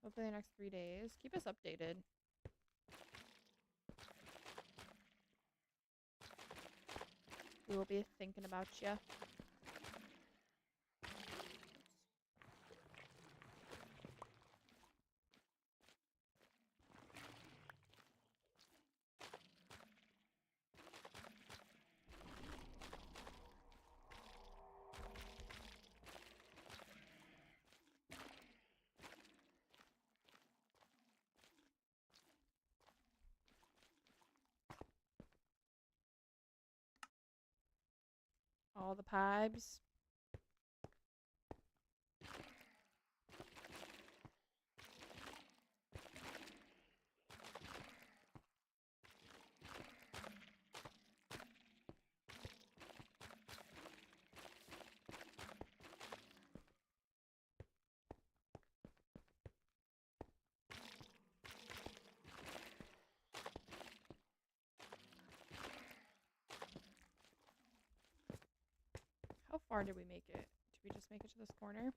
Hopefully the next 3 days. Keep us updated. We will be thinking about you. All the pipes. How far did we make it? Did we just make it to this corner?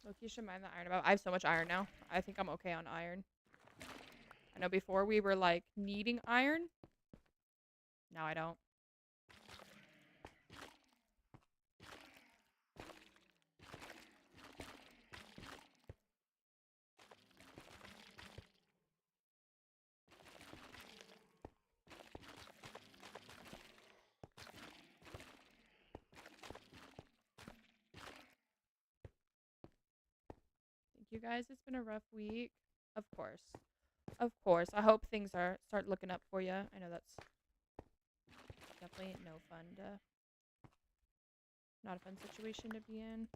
Look, you should mind the iron about. I have so much iron now. I think I'm okay on iron. I know before we were like needing iron. Now I don't. Thank you guys. It's been a rough week. Of course. Of course. I hope things start looking up for you. I know that's definitely not a fun situation to be in.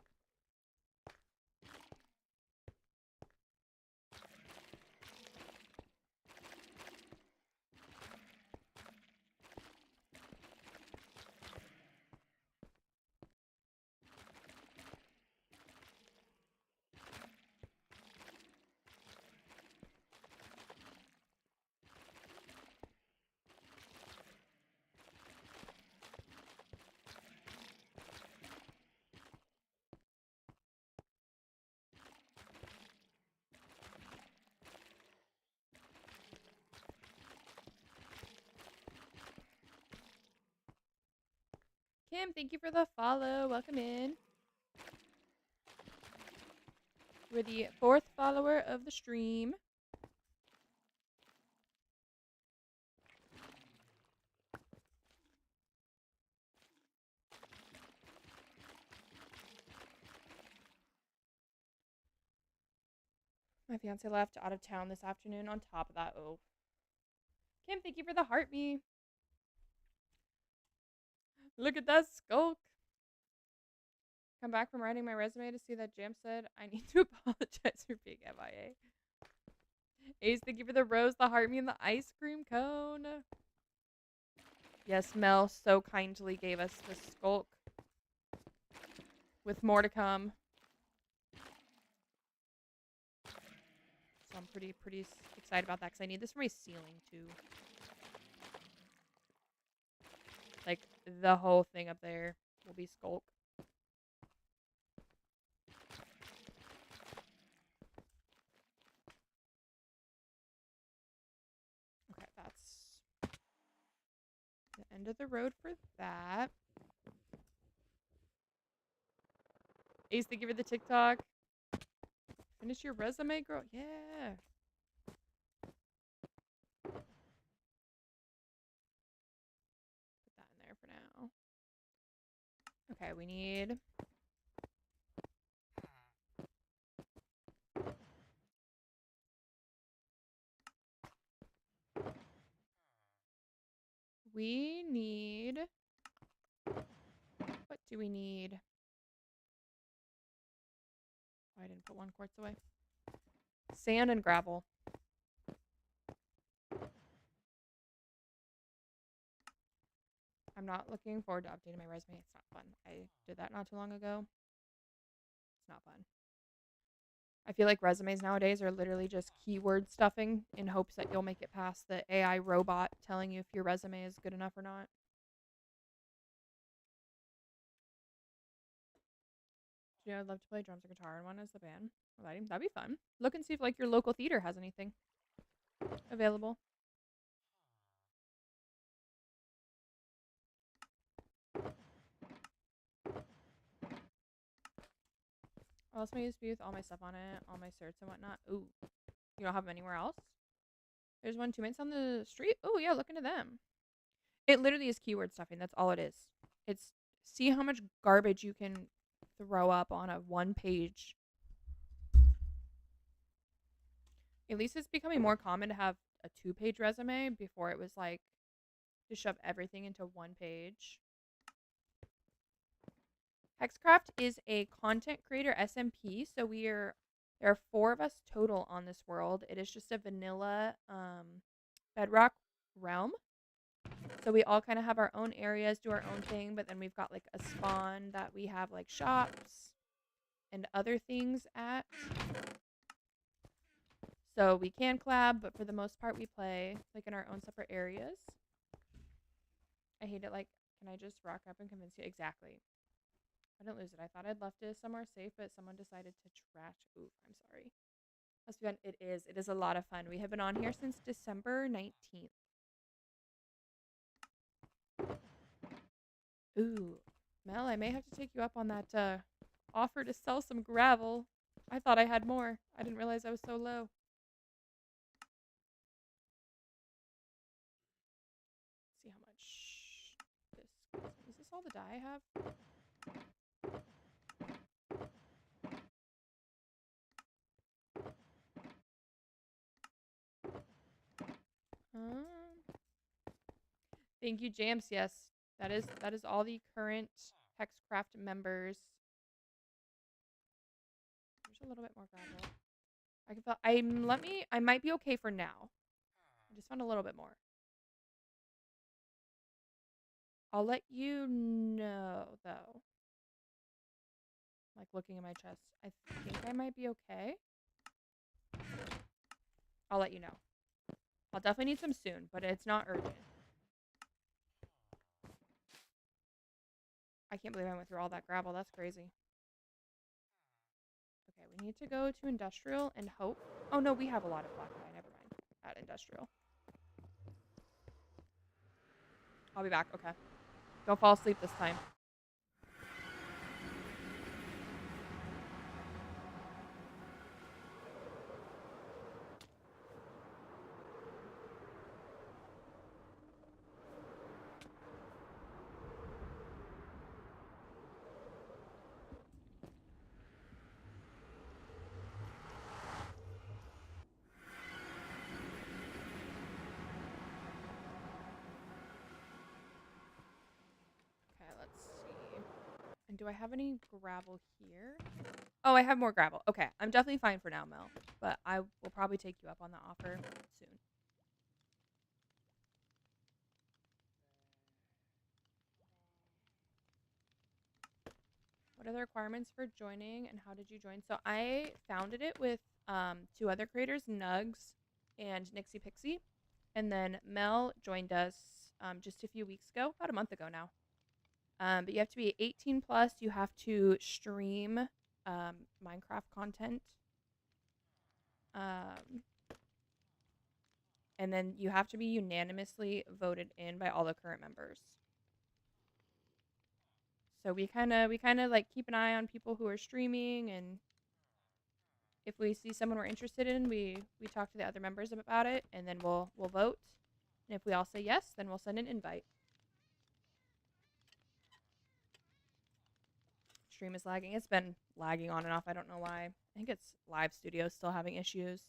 Kim, thank you for the follow. Welcome in. You are the 4th follower of the stream. My fiance left out of town this afternoon on top of that. Oh. Kim, thank you for the heart me. Look at that skulk. Come back from writing my resume to see that Jam said I need to apologize for being MIA. Ace, thank you for the rose, the heart me, and the ice cream cone. Yes, Mel so kindly gave us the skulk. With more to come. So I'm pretty excited about that because I need this for my ceiling too. Like the whole thing up there will be skulk. Okay, that's the end of the road for that. Ace, thank you for the TikTok. Finish your resume, girl. Yeah. Put that in there for now. Okay, we need... We need... What do we need? Oh, I didn't put 1 quartz away. Sand and gravel. I'm not looking forward to updating my resume. It's not fun. I did that not too long ago. It's not fun. I feel like resumes nowadays are literally just keyword stuffing in hopes that you'll make it past the AI robot telling you if your resume is good enough or not. Yeah, I'd love to play drums or guitar in one as the band. That'd be fun. Look and see if like your local theater has anything available. What else am I used to be with all my stuff on it, all my certs and whatnot? Ooh, you don't have them anywhere else? There's 1 2 minutes on the street. Oh yeah, look into them. It literally is keyword stuffing. That's all it is. It's see how much garbage you can throw up on a 1-page. At least it's becoming more common to have a 2-page resume. Before it was like to shove everything into 1 page. Hexcraft is a content creator SMP, so there are 4 of us total on this world. It is just a vanilla bedrock realm. So we all kind of have our own areas, do our own thing, but then we've got like a spawn that we have like shops and other things at. So we can collab, but for the most part we play like in our own separate areas. I hate it. Like, can I just rock up and convince you? Exactly. I didn't lose it. I thought I'd left it somewhere safe, but someone decided to trash. Ooh, I'm sorry. Must be fun. It is. It is a lot of fun. We have been on here since December 19th. Ooh, Mel, I may have to take you up on that offer to sell some gravel. I thought I had more. I didn't realize I was so low. Let's see how much this is this all the dye I have? Thank you, Jams. Yes, that is all the current Hexcraft members. There's a little bit more gravel. I might be okay for now. I just found a little bit more. I'll let you know though. Like looking at my chest. I think I might be okay. I'll let you know. I'll definitely need some soon, but it's not urgent. I can't believe I went through all that gravel. That's crazy. Okay, we need to go to industrial and hope. Oh no, we have a lot of black dye. Never mind. At industrial. I'll be back. Okay. Don't fall asleep this time. do I have any gravel here? Oh, I have more gravel. Okay, I'm definitely fine for now, Mel. But I will probably take you up on the offer soon. What are the requirements for joining and how did you join? So I founded it with 2 other creators, Nugs and Nixie Pixie. And then Mel joined us just a few weeks ago, about a month ago now. But you have to be 18 plus. You have to stream Minecraft content. And then you have to be unanimously voted in by all the current members. So we kind of like keep an eye on people who are streaming, and if we see someone we're interested in, we talk to the other members about it, and then we'll vote. And if we all say yes, then we'll send an invite. Stream is lagging. It's been lagging on and off. I don't know why. I think it's Live Studio still having issues.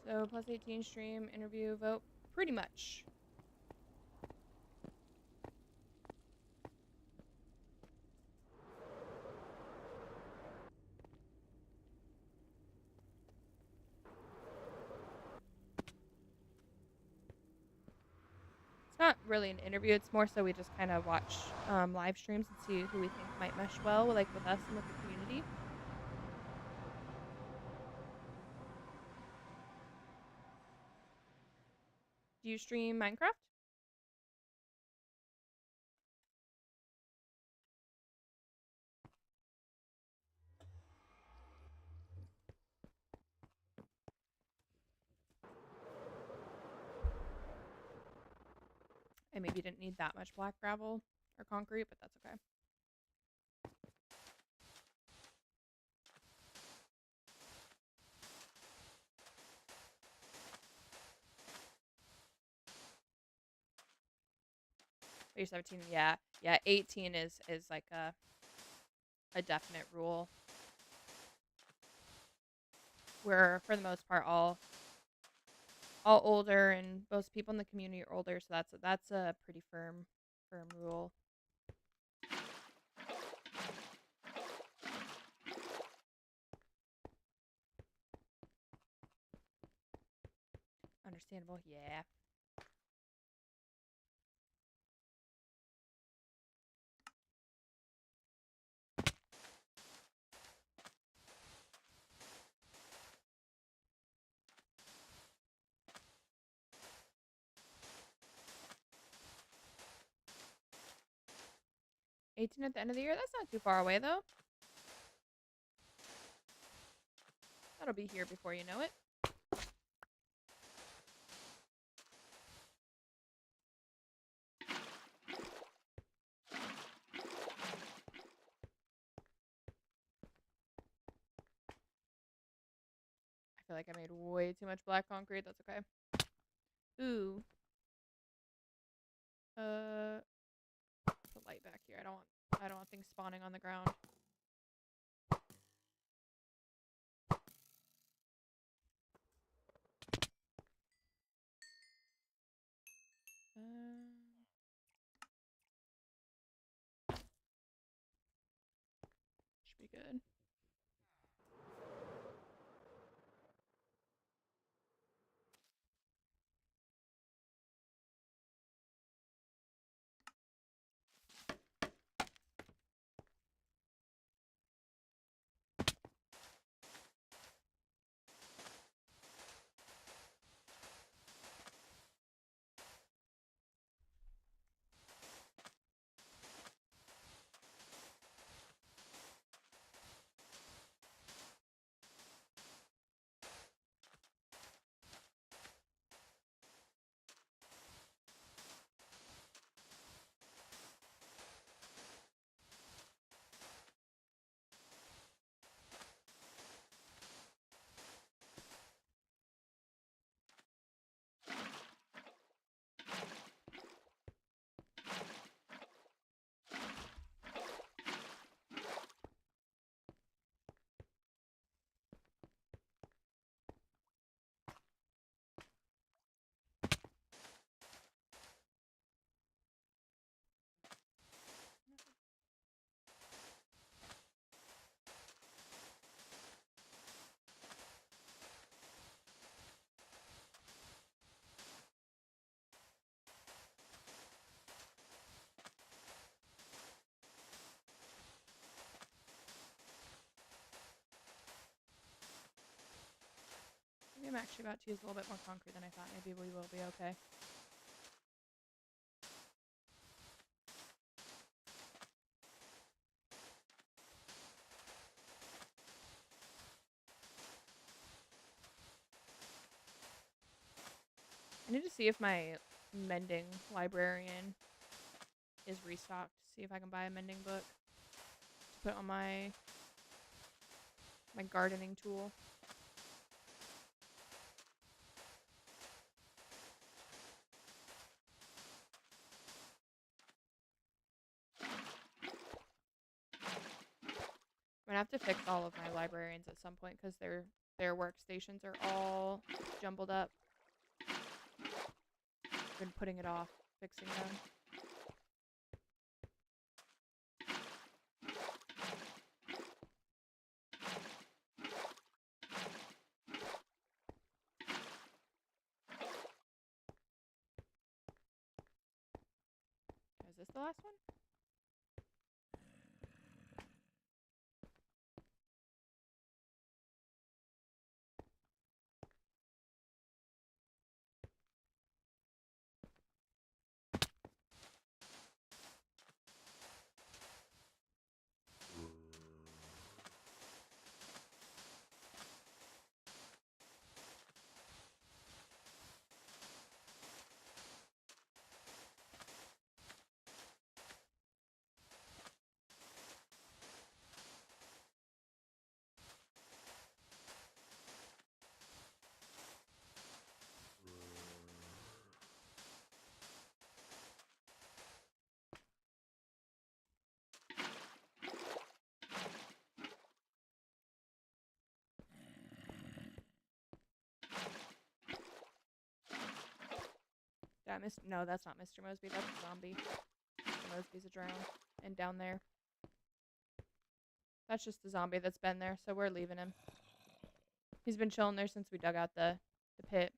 So plus 18 stream, interview, vote, pretty much. It's not really an interview. It's more so we just kind of watch live streams and see who we think might mesh well, like with us and with the community. Do you stream Minecraft? I maybe didn't need that much black gravel or concrete, but that's okay. Oh, you're 17. Yeah, 18 is like a definite rule. We're for the most part all older, and most people in the community are older, so that's a pretty firm rule. Understandable, yeah. $18 at the end of the year? That's not too far away, though. That'll be here before you know it. I feel like I made way too much black concrete. That's okay. Ooh. Put light back here. I don't want things spawning on the ground. Should be good. I'm actually about to use a little bit more concrete than I thought. Maybe we will be okay. I need to see if my mending librarian is restocked. See if I can buy a mending book to put on my gardening tool. I'm gonna have to fix all of my librarians at some point because their workstations are all jumbled up. I've been putting it off fixing them. Is this the last one? Did I miss? No, that's not Mr. Mosby. That's a zombie. Mr. Mosby's a drown. And down there. That's just the zombie that's been there, so we're leaving him. He's been chilling there since we dug out the pit.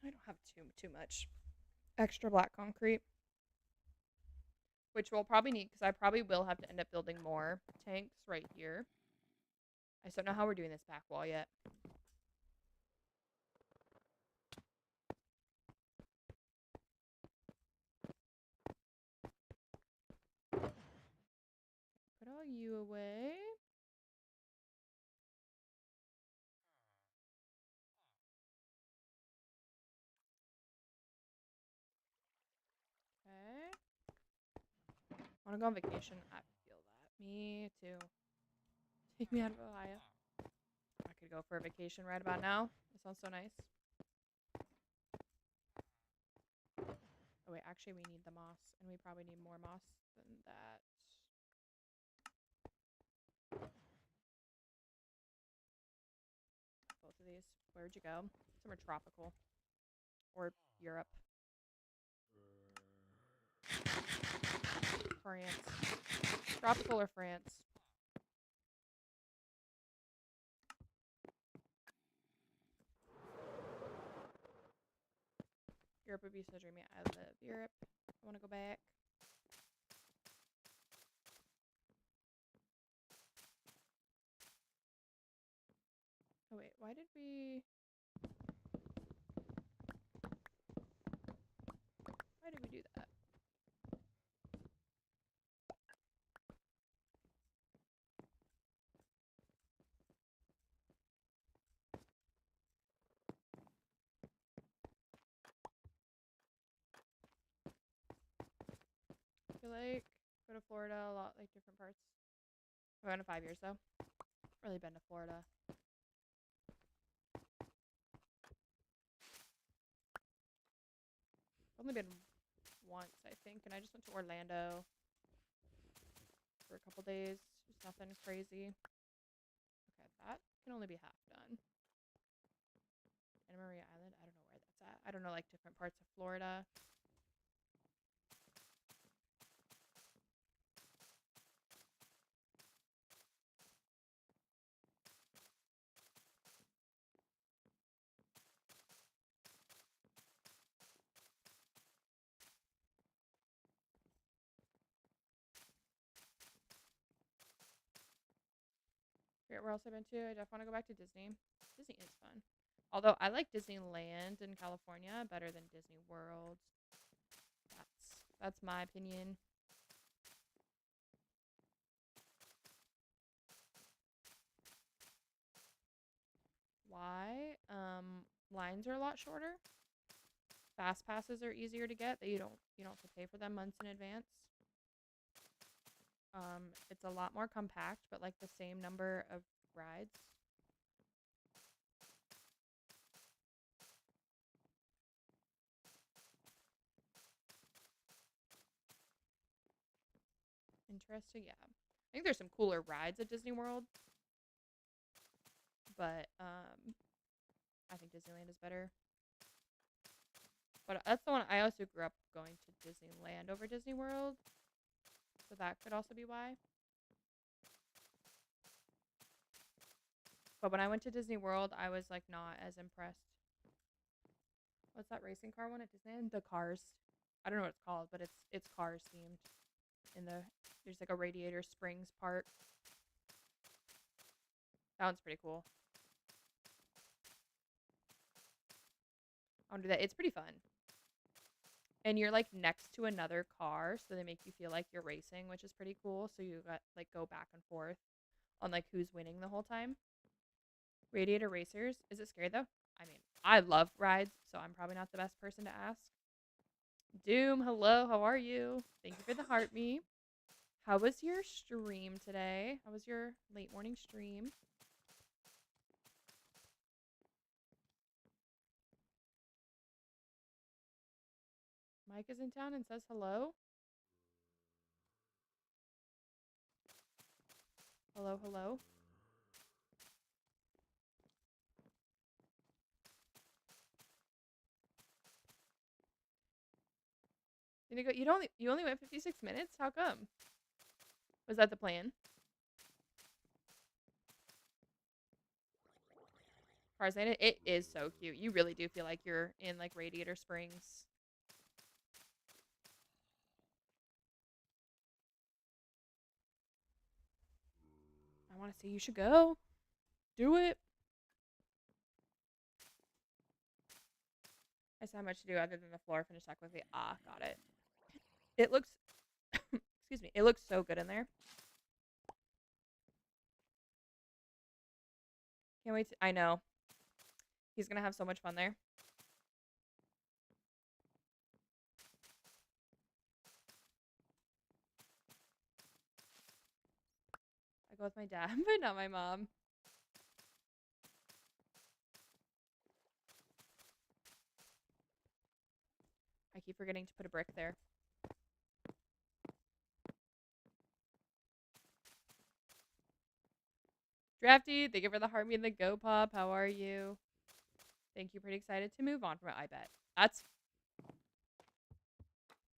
I don't have too much extra black concrete, which we'll probably need because I probably will have to end up building more tanks right here. I just don't know how we're doing this back wall yet. Put all you away. Okay. Want to go on vacation? I feel that. Me too. Take me out of Ohio. I could go for a vacation right about now. That sounds so nice. Oh wait, actually we need the moss, and we probably need more moss than that. Both of these. Where'd you go? Somewhere tropical. Or Europe. France. Tropical or France. Europe would be so dreamy. I love Europe. I want to go back. Oh wait, why did we do that? I feel like go to Florida a lot, like different parts. I've gone to 5 years though. Really been to Florida. Only been once, I think, and I just went to Orlando for a couple days. Just nothing crazy. Okay, that can only be half done. Anna Maria Island, I don't know where that's at. I don't know, like, different parts of Florida. forget where else I've been to. I definitely want to go back to Disney. Disney is fun. Although I like Disneyland in California better than Disney World. That's my opinion. Why? Lines are a lot shorter. Fast passes are easier to get. That you don't have to pay for them months in advance. It's a lot more compact, but like the same number of rides. Interesting, yeah. I think there's some cooler rides at Disney World, but I think Disneyland is better. But that's the one I also grew up going to Disneyland over Disney World, so that could also be why. But when I went to Disney World, I was like not as impressed. What's that racing car one at Disneyland? The Cars. I don't know what it's called, but it's Cars themed. There's like a Radiator Springs part. That one's pretty cool. I want to do that. It's pretty fun. And you're like next to another car, so they make you feel like you're racing, which is pretty cool. So you got like go back and forth on like who's winning the whole time. Radiator Racers. Is it scary though? I mean, I love rides, so I'm probably not the best person to ask. Doom, hello, how are you? Thank you for the heart me. How was your stream today? How was your late morning stream? Mike is in town and says hello. Hello, hello. You only went 56 minutes? How come? Was that the plan? Tarzan, it is so cute. You really do feel like you're in like Radiator Springs. I want to say you should go. Do it. I saw how much to do other than the floor. Finish that quickly. Ah, got it. It looks, excuse me, it looks so good in there. Can't wait I know. He's going to have so much fun there. I go with my dad, but not my mom. I keep forgetting to put a brick there. Drafty, thank you for the heart me and the go pop. How are you? Thank you. Pretty excited to move on from it, I bet.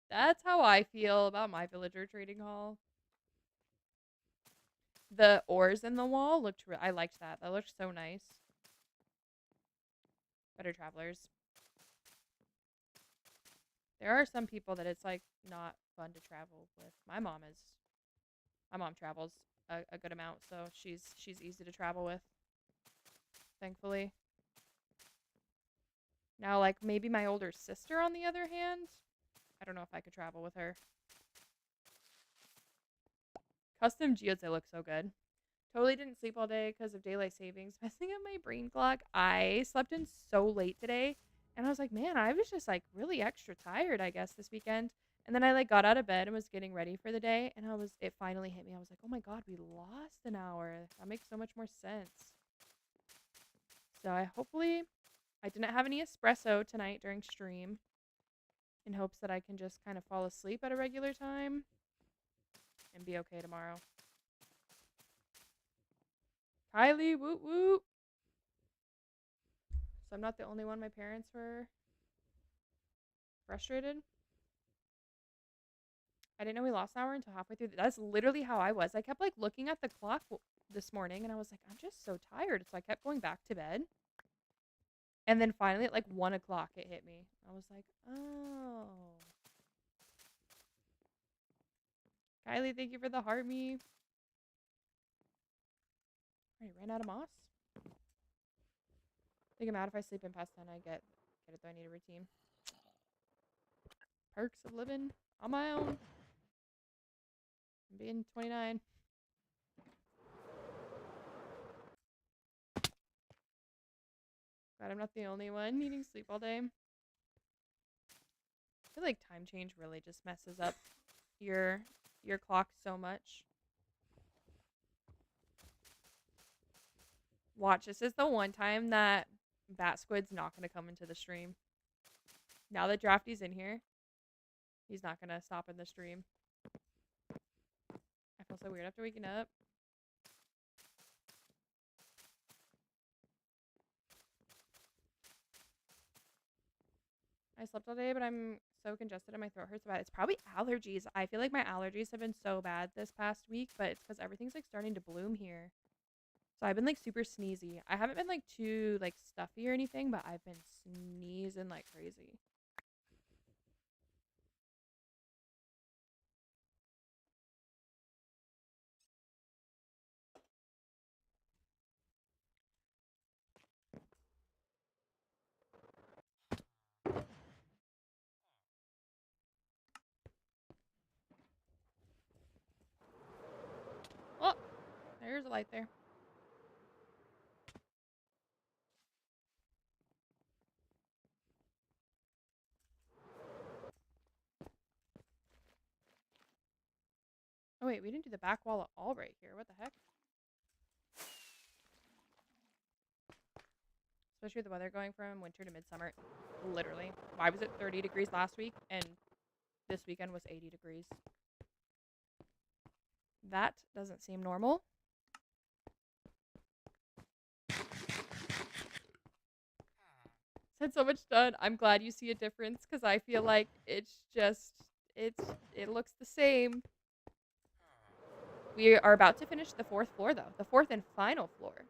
That's how I feel about my villager trading hall. The ores in the wall looked I liked that. That looked so nice. Better travelers. There are some people that it's like not fun to travel with. My mom travels a good amount, so she's easy to travel with. Thankfully. Now like maybe my older sister on the other hand, I don't know if I could travel with her. Custom geodes, they look so good. Totally didn't sleep all day because of daylight savings, messing up my brain clock. I slept in so late today, and I was like, man, I was just like really extra tired, I guess, this weekend. And then I like got out of bed and was getting ready for the day, and it finally hit me. I was like, oh my god, we lost an hour. That makes so much more sense. So I didn't have any espresso tonight during stream, in hopes that I can just kind of fall asleep at a regular time and be okay tomorrow. Kylie, woot woot. So I'm not the only one. My parents were frustrated. I didn't know we lost an hour until halfway through. That's literally how I was. I kept like looking at the clock this morning and I was like, I'm just so tired. So I kept going back to bed. And then finally at like 1 o'clock it hit me. I was like, oh. Kylie, thank you for the heart me. I ran out of moss. I think I'm out if I sleep in past 10. I get it though. I need a routine. Perks of living on my own. I'm being 29. Glad I'm not the only one needing sleep all day. I feel like time change really just messes up your clock so much. Watch, this is the one time that Bat Squid's not going to come into the stream. Now that Drafty's in here, he's not going to stop in the stream. I feel so weird after waking up. I slept all day, but I'm so congested and my throat hurts bad. It's probably allergies. I feel like my allergies have been so bad this past week, but it's because everything's like starting to bloom here. So I've been like super sneezy. I haven't been like too like stuffy or anything, but I've been sneezing like crazy. Oh, there's a light there. Oh wait, we didn't do the back wall at all right here. What the heck? Especially with the weather going from winter to midsummer. Literally. Why was it 30 degrees last week and this weekend was 80 degrees? That doesn't seem normal. Said so much done. I'm glad you see a difference because I feel like it's just it looks the same. We are about to finish the 4th floor though. The 4th and final floor.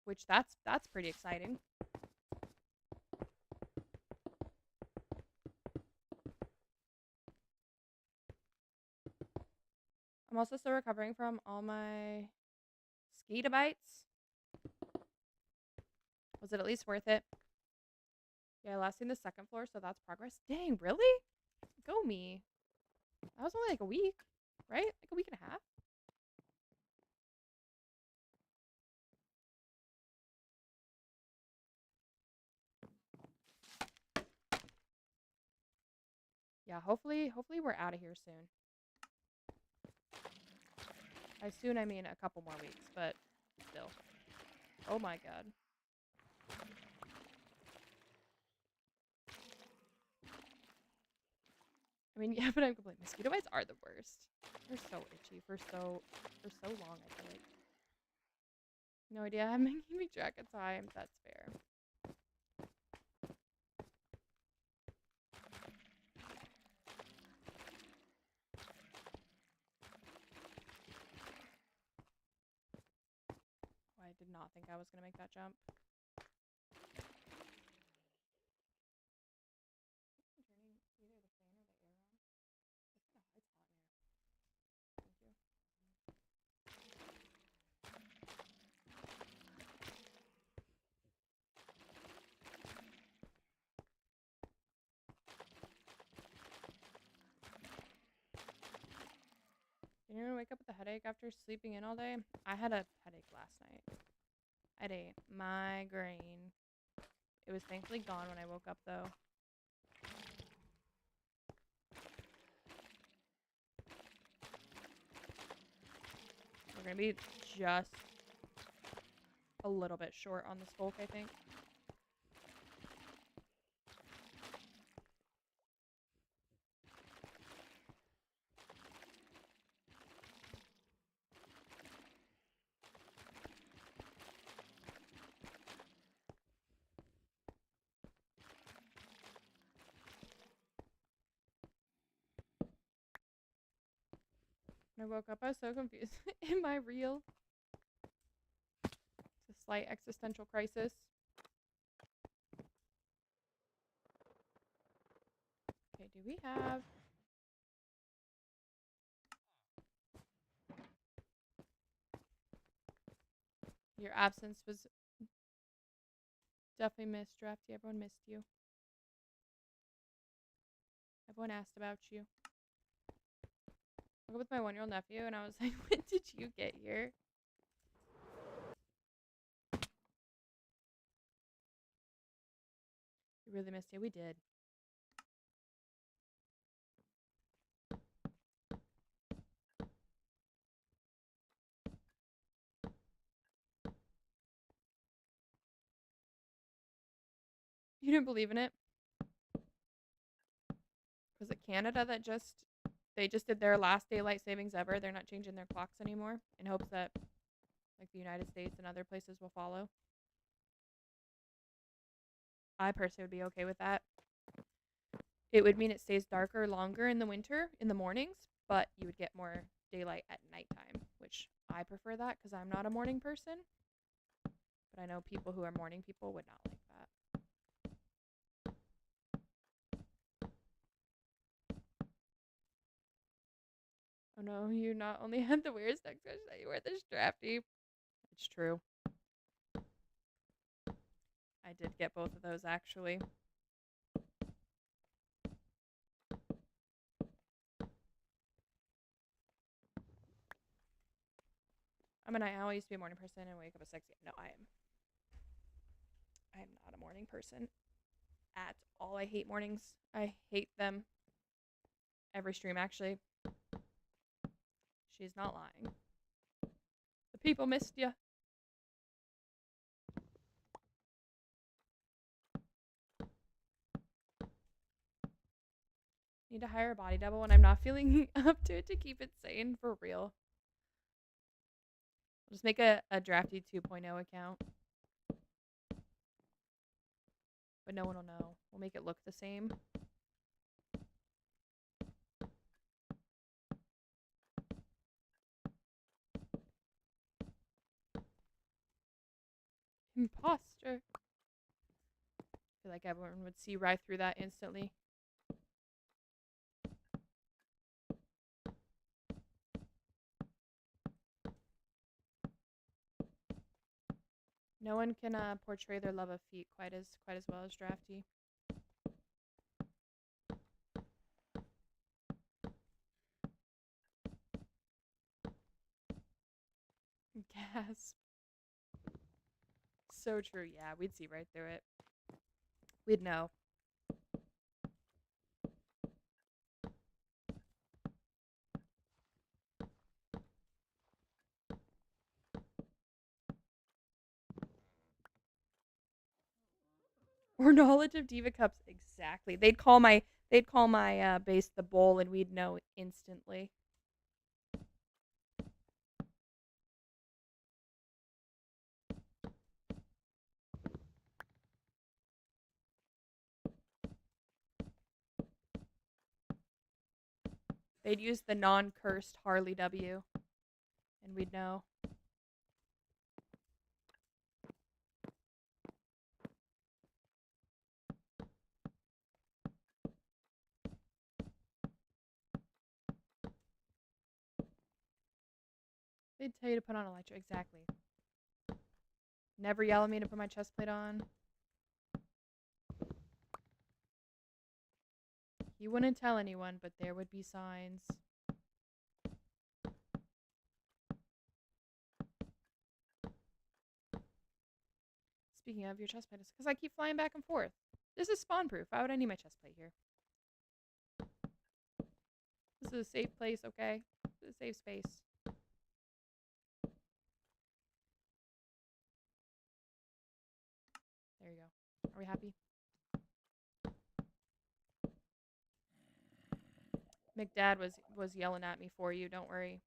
Which that's pretty exciting. I'm also still recovering from all my mosquito bites. Was it at least worth it? Yeah, last seen the 2nd floor, so that's progress. Dang, really? Go me. That was only like a week, right? Like a week and a half. Yeah, hopefully we're out of here soon. By soon, I mean a couple more weeks, but still. Oh my god. I mean, yeah, but I'm complaining. Mosquito bites are the worst. They're so itchy for so long, I feel like. No idea. I'm keeping track of time. That's fair. Oh, I did not think I was going to make that jump. Did anyone wake up with a headache after sleeping in all day? I had a headache last night. I had a migraine. It was thankfully gone when I woke up, though. We're going to be just a little bit short on the skulk, I think. When I woke up, I was so confused. Am I real? It's a slight existential crisis. Okay, do we have... Your absence was definitely missed, Drafty. Everyone missed you. Everyone asked about you. I was with my 1-year-old nephew, and I was like, when did you get here? We really missed you. We did. You didn't believe in it? Was it Canada that they just did their last daylight savings ever? They're not changing their clocks anymore in hopes that like the United States and other places will follow. I personally would be okay with that. It would mean it stays darker longer in the winter in the mornings, but you would get more daylight at nighttime, which I prefer that because I'm not a morning person. But I know people who are morning people would not like that. Oh no, you not only had the weirdest next question that you wear this Drafty. It's true. I did get both of those actually. I mean, I always used to be a morning person and wake up at 6. No, I am not a morning person at all. I hate mornings. I hate them. Every stream, actually. She's not lying. The people missed you. Need to hire a body double when I'm not feeling up to it to keep it sane for real. I'll just make a Drafty 2.0 account. But no one will know. We'll make it look the same. Imposter. I feel like everyone would see right through that instantly. No one can portray their love of feet quite as well as Drafty. Gasp. So true. Yeah, we'd see right through it. We'd know. Or knowledge of Diva Cups, exactly. They'd call my base the bowl, and we'd know instantly. They'd use the non-cursed Harley W, and we'd know. They'd tell you to put on a light show. Exactly. Never yell at me to put my chest plate on. He wouldn't tell anyone, but there would be signs. Speaking of your chest plate, it's because I keep flying back and forth. This is spawn proof. Why would I need my chest plate here? This is a safe place, okay? This is a safe space. There you go. Are we happy? McDad was yelling at me for you. Don't worry.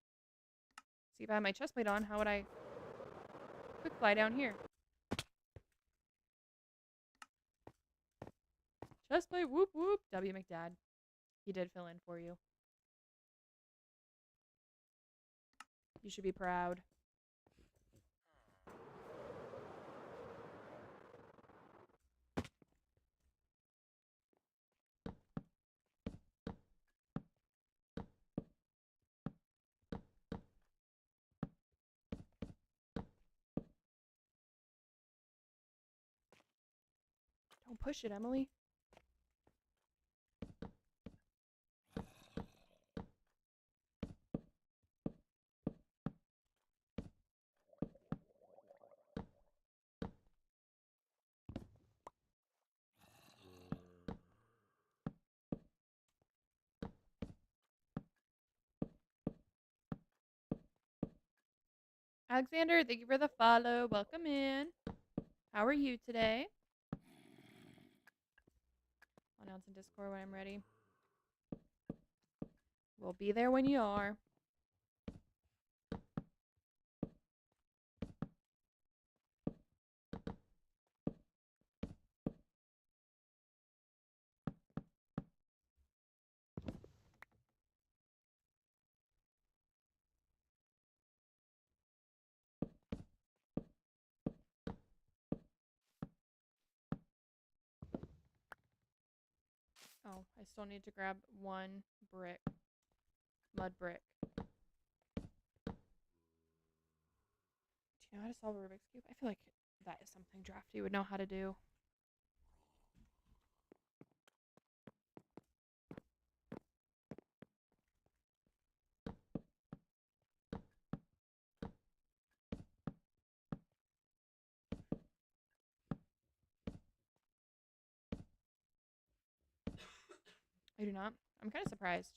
See, if I had my chest plate on, how would I quick fly down here? Chest plate, whoop whoop. W McDad. He did fill in for you. You should be proud. Don't push it, Emily. Alexander, thank you for the follow. Welcome in. How are you today? I'll announce in Discord when I'm ready. We'll be there when you are. Oh, I still need to grab one brick. Mud brick. Do you know how to solve a Rubik's Cube? I feel like that is something Drafty would know how to do. I do not. I'm kind of surprised.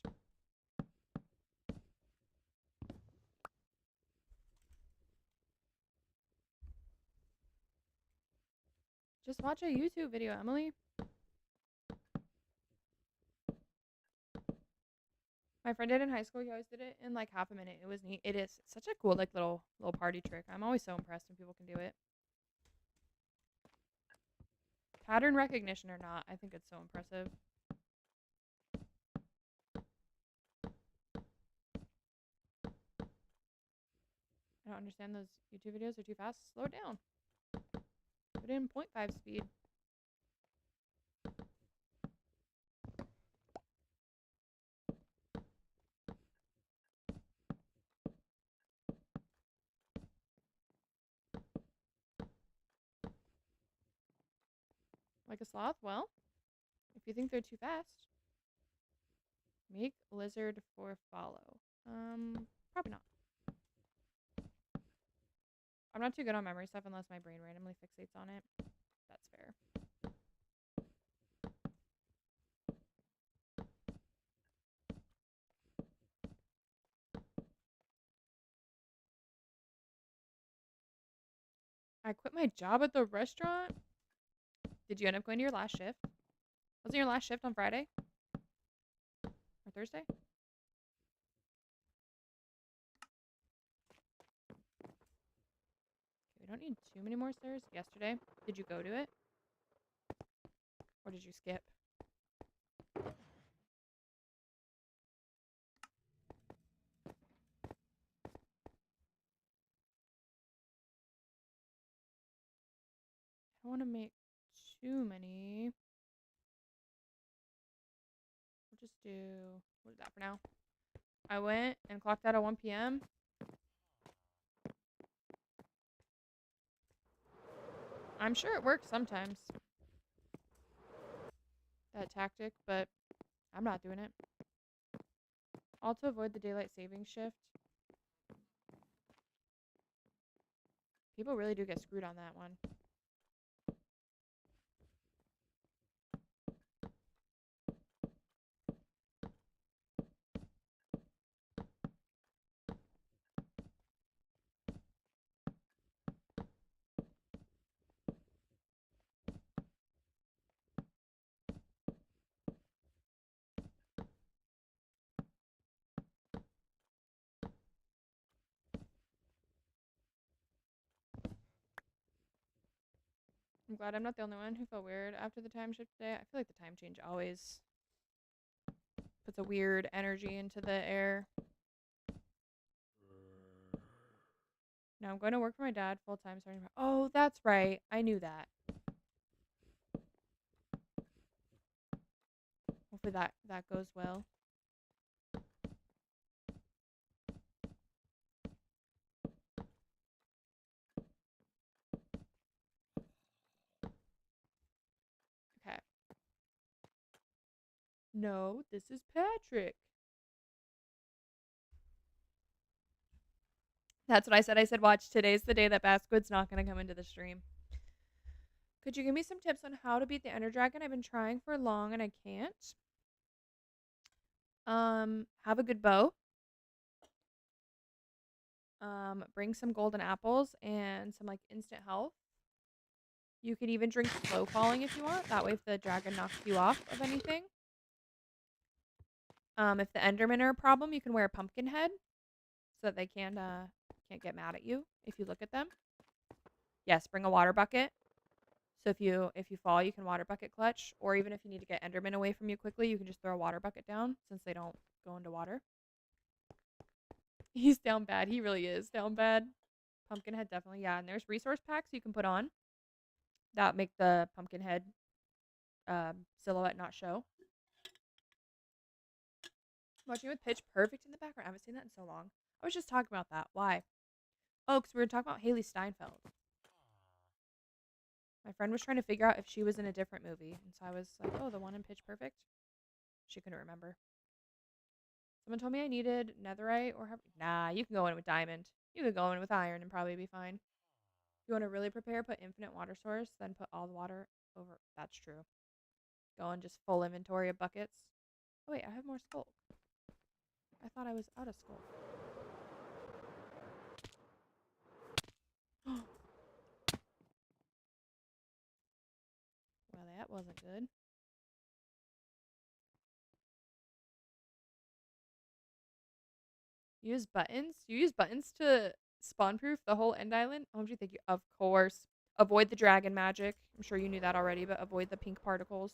Just watch a YouTube video, Emily. My friend did in high school. He always did it in like half a minute. It was neat. It is such a cool like little party trick. I'm always so impressed when people can do it. Pattern recognition or not, I think it's so impressive. I don't understand those YouTube videos are too fast. Slow it down. Put in 0.5 speed. Like a sloth? Well, if you think they're too fast, make lizard for follow. Probably not. I'm not too good on memory stuff unless my brain randomly fixates on it. That's fair. I quit my job at the restaurant. Did you end up going to your last shift? Wasn't your last shift on Friday? Or Thursday? Okay, we don't need too many more stairs. Yesterday, did you go to it? Or did you skip? I don't want to make too many. We'll just do, what is that for now? I went and clocked out at 1 p.m. I'm sure it works sometimes. That tactic, but I'm not doing it. All to avoid the daylight savings shift. People really do get screwed on that one. I'm glad I'm not the only one who felt weird after the time shift today. I feel like the time change always puts a weird energy into the air. No, I'm going to work for my dad full time starting. Oh, that's right. I knew that. Hopefully that goes well. No, this is Patrick. That's what I said. I said, watch, today's the day that Basswood's not going to come into the stream. Could you give me some tips on how to beat the Ender Dragon? I've been trying for long and I can't. Have a good bow. Bring some golden apples and some like instant health. You can even drink slow falling if you want. That way if the dragon knocks you off of anything. If the Endermen are a problem, you can wear a pumpkin head so that they can't get mad at you if you look at them. Yes, bring a water bucket. So if you fall, you can water bucket clutch, or even if you need to get Enderman away from you quickly, you can just throw a water bucket down since they don't go into water. He's down bad. He really is down bad. Pumpkinhead definitely, yeah. And there's resource packs you can put on that make the Pumpkinhead silhouette not show. Watching with Pitch Perfect in the background. I haven't seen that in so long. I was just talking about that. Why? Oh, because we were talking about Haley Steinfeld. My friend was trying to figure out if she was in a different movie. And so I was like, oh, the one in Pitch Perfect? She couldn't remember. Someone told me I needed netherite or... Nah, you can go in with diamond. You could go in with iron and probably be fine. If you want to really prepare, put infinite water source, then put all the water over... That's true. Go in just full inventory of buckets. Oh, wait, I have more skulk. I thought I was out of skulk. Well, that wasn't good. Use buttons? You use buttons to spawn proof the whole end island? OMG, thank you. Of course. Avoid the dragon magic. I'm sure you knew that already, but avoid the pink particles.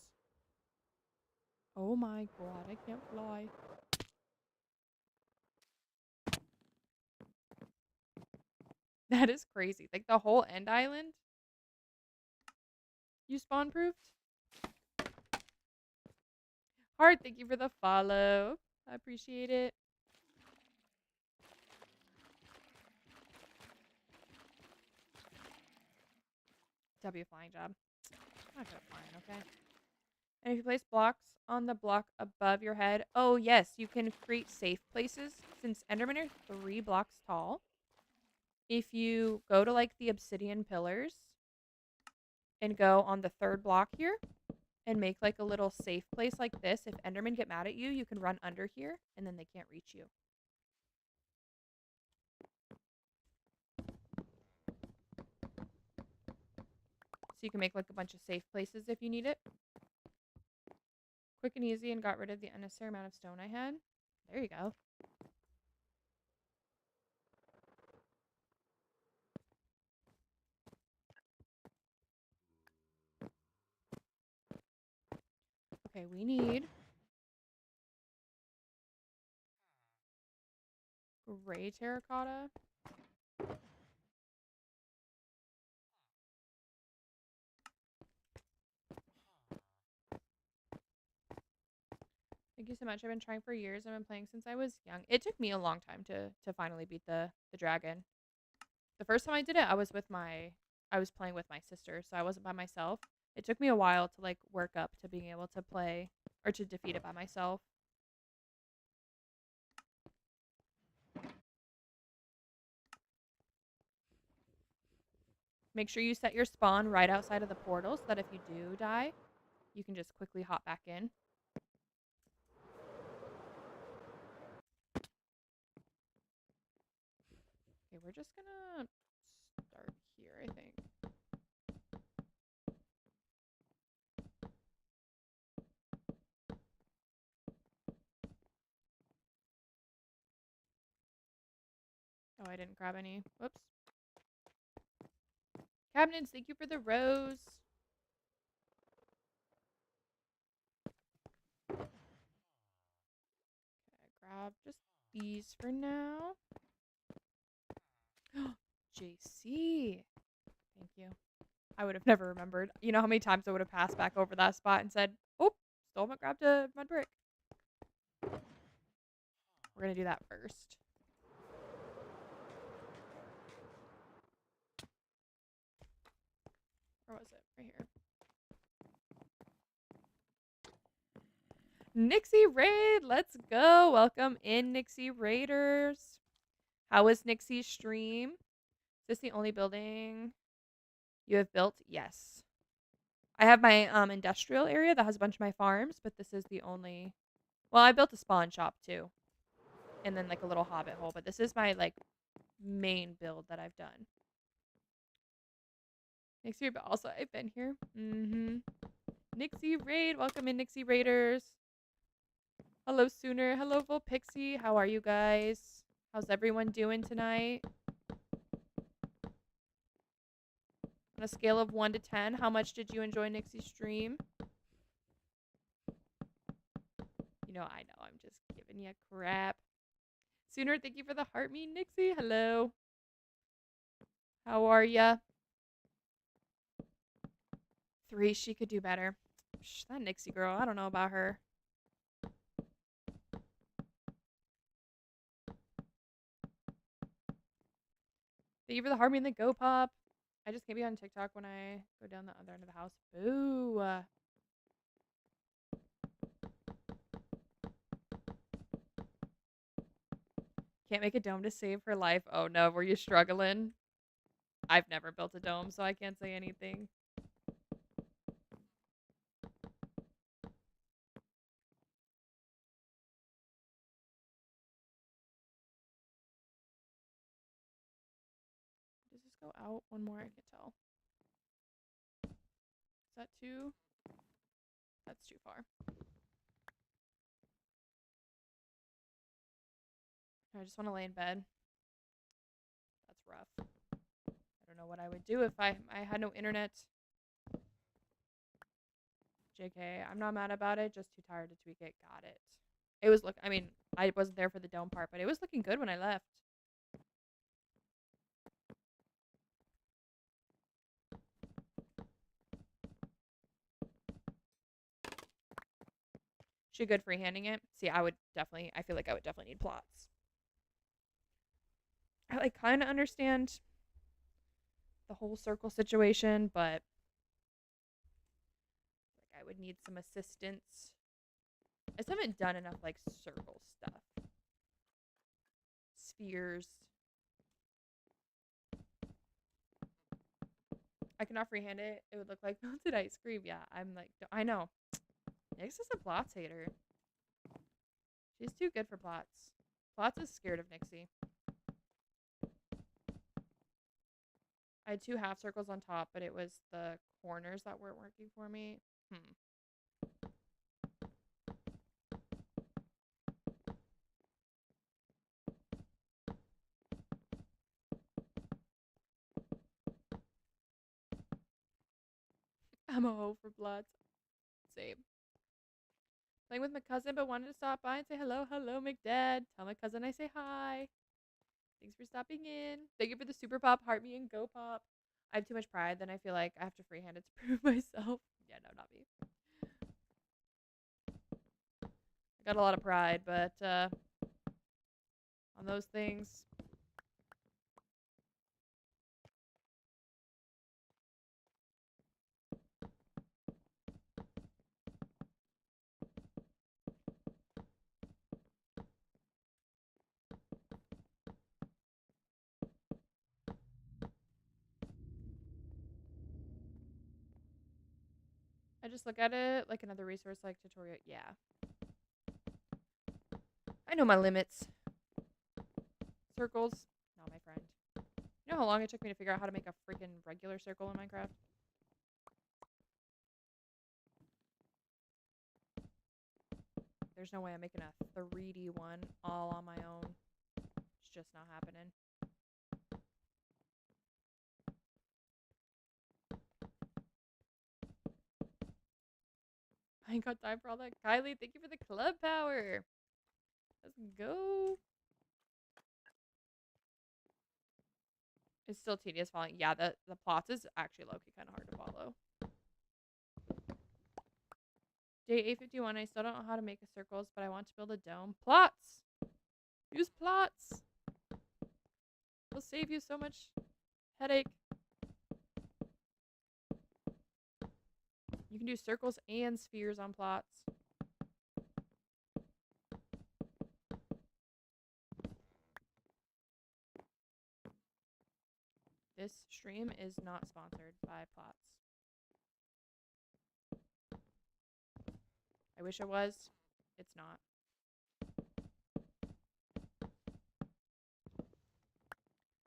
Oh my god, I can't fly. That is crazy. Like the whole end island? You spawn proofed? Hard, thank you for the follow. I appreciate it. W flying job. I'm not gonna flying, okay? And if you place blocks on the block above your head, oh yes, you can create safe places. Since Endermen are 3 blocks tall, if you go to like the obsidian pillars and go on the 3rd block here and make like a little safe place like this, if Endermen get mad at you, you can run under here and then they can't reach you. So you can make like a bunch of safe places if you need it. Quick and easy, and got rid of the unnecessary amount of stone I had. There you go. Okay, we need gray terracotta. Thank you so much. I've been trying for years. I've been playing since I was young. It took me a long time to finally beat the dragon. The first time I did it, I was playing with my sister, so I wasn't by myself. It took me a while to like work up to being able to play or to defeat it by myself. Make sure you set your spawn right outside of the portal so that if you do die, you can just quickly hop back in. Okay, we're just gonna start here, I think. Oh, I didn't grab any. Whoops. Cabinets, thank you for the rose. Okay, grab just these for now. JC. Thank you. I would have never remembered. You know how many times I would have passed back over that spot and said, oh, grabbed a mud brick. We're going to do that first. Where was it? Right here. Nixie Raid, let's go. Welcome in, Nixie Raiders. How was Nixie's stream? Is this the only building you have built? Yes. I have my industrial area that has a bunch of my farms, but this is the only. Well, I built a spawn shop too, and then like a little hobbit hole. But this is my like main build that I've done. Nixie, but also I've been here. Nixie Raid, welcome in, Nixie Raiders. Hello, Sooner. Hello, Volpixie. How are you guys? How's everyone doing tonight? On a scale of 1 to 10, how much did you enjoy Nixie's stream? You know, I know. I'm just giving you crap. Sooner, thank you for the heart me, Nixie. Hello. How are ya? 3, she could do better. That Nixie girl, I don't know about her. Thank you for the heart me and the go pop. I just can't be on TikTok when I go down the other end of the house. Boo. Can't make a dome to save her life. Oh no, were you struggling? I've never built a dome, so I can't say anything. Does this go out? One more, I can tell. Is that too? That's too far. I just want to lay in bed. That's rough. I don't know what I would do if I had no internet. JK, I'm not mad about it, just too tired to tweak it. Got it. It was I mean, I wasn't there for the dome part, but it was looking good when I left. She good freehanding it? See, I feel like I would definitely need plots. I like kind of understand the whole circle situation, but like I would need some assistance. I just haven't done enough like circle stuff. Spheres. I cannot freehand it. It would look like melted ice cream. Yeah, I'm like, I know. Nyx is a plots hater. She's too good for plots. Plots is scared of Nixie. I had 2 half circles on top, but it was the corners that weren't working for me. I'm a hoe for plots. Same. Playing with my cousin, but wanted to stop by and say hello. Hello, McDad. Tell my cousin I say hi. Thanks for stopping in. Thank you for the super pop, heart me, and go pop. I have too much pride, then I feel like I have to freehand it to prove myself. Yeah, no, not me. I got a lot of pride, but on those things. I just look at it like another resource like tutorial. Yeah. I know my limits. Circles, not my friend. You know how long it took me to figure out how to make a freaking regular circle in Minecraft? There's no way I'm making a 3D one all on my own. It's just not happening. I ain't got time for all that. Kylie, thank you for the club power. Let's go. It's still tedious following. Yeah, the plots is actually low-key kind of hard to follow. Day 851, I still don't know how to make a circles, but I want to build a dome. Plots! Use plots! It'll save you so much headache. You can do circles and spheres on plots. This stream is not sponsored by plots. I wish it was. It's not.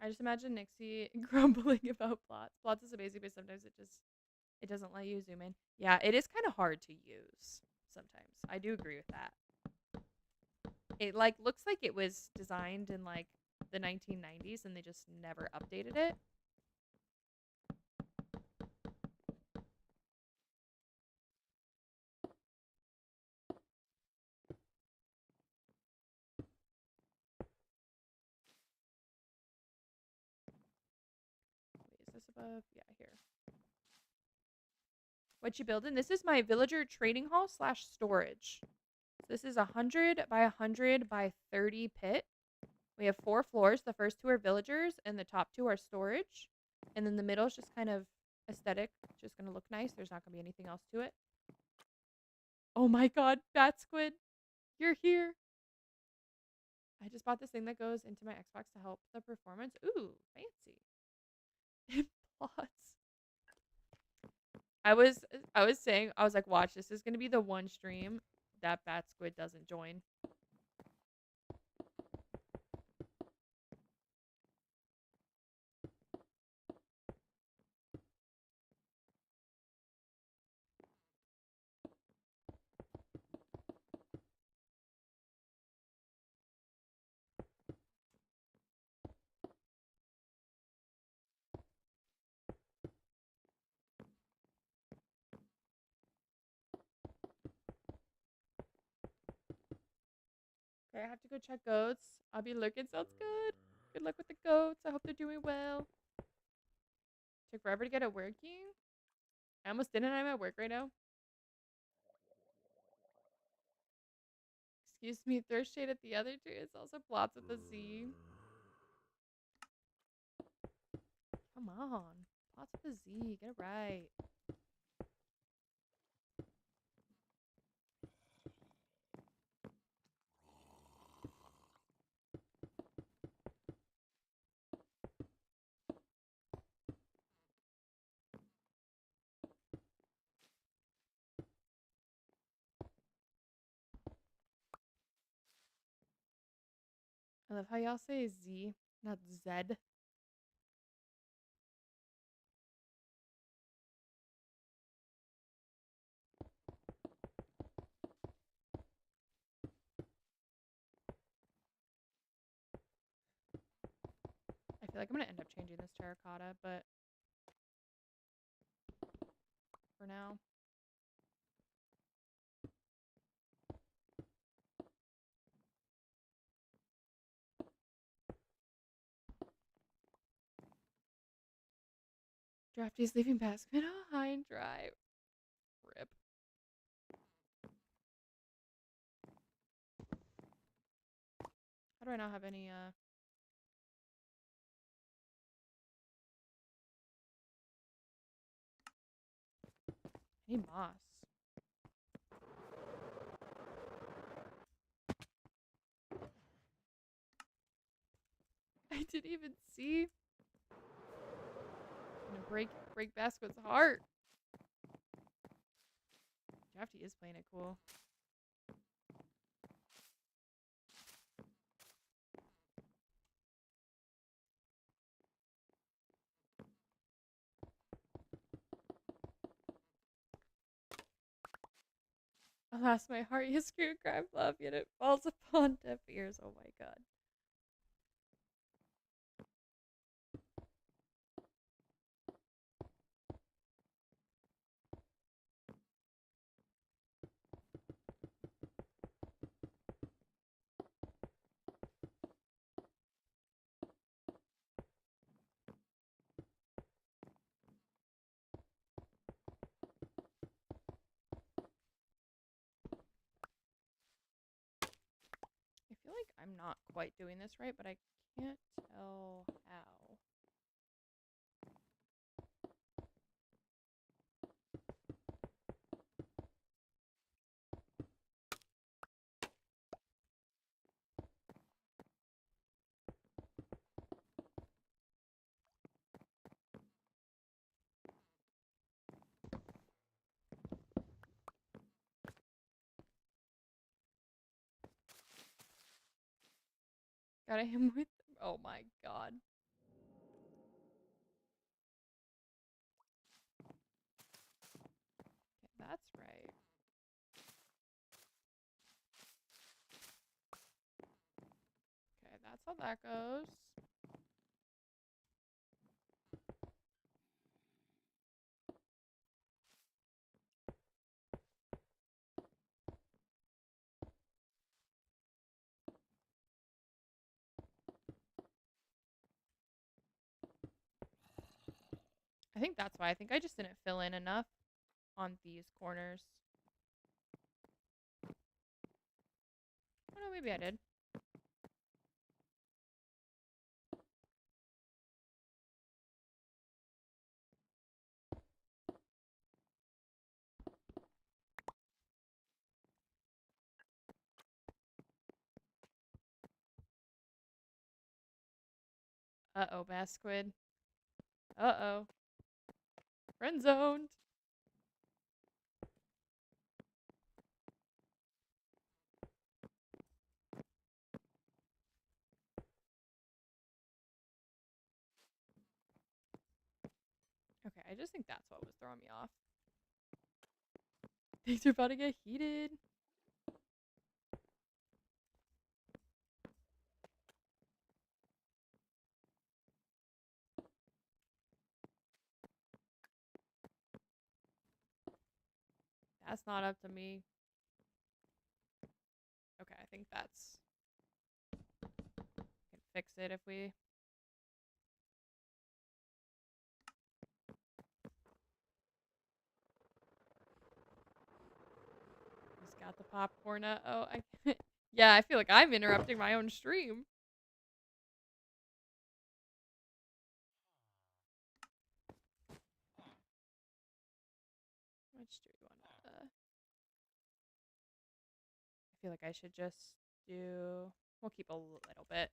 I just imagine Nixie grumbling about plots. Plots is amazing, but sometimes it doesn't let you zoom in. Yeah, it is kind of hard to use sometimes. I do agree with that. It like looks like it was designed in like the 1990s and they just never updated it. Wait, is this above? Yeah, here. What you building? This is my villager trading hall / storage. This is 100 by 100 by 30 pit. We have 4 floors. The first 2 are villagers and the top 2 are storage. And then the middle is just kind of aesthetic. Just going to look nice. There's not going to be anything else to it. Oh my god, Bat Squid. You're here. I just bought this thing that goes into my Xbox to help the performance. Ooh, fancy. Plots. I was saying, I was like, watch, this is going to be the one stream that Bat Squid doesn't join. Okay, I have to go check goats. I'll be lurking. Sounds good. Good luck with the goats. I hope they're doing well. Took forever to get it working. I almost didn't. I'm at work right now. Excuse me, thirst shade at the other two. It's also plots with a Z. Come on. Plots with a Z. Get it right. I love how y'all say Z, not Z. I feel like I'm going to end up changing this terracotta, but for now. Drafty's leaving basket high and dry. Rip. How do I not have any, I need moss. I didn't even see. I'm gonna break Basket's heart. Drafty is playing it cool. Alas, my heart you screw crab love, yet it falls upon deaf ears. Oh my god. I feel like I'm not quite doing this right, but I can't tell how. Gotta him with. Oh my god. Okay, that's right. Okay, that's how that goes. I think that's why. I think I just didn't fill in enough on these corners. Oh no, maybe I did. Uh-oh, Basquid. Uh-oh. Friend zoned. Okay, I just think that's what was throwing me off. Things are about to get heated. That's not up to me. Okay, I think that's... We can fix it if we... Just got the popcorn. Oh, I... Yeah, I feel like I'm interrupting my own stream. Which do we want to... I feel like I should just do... We'll keep a little bit.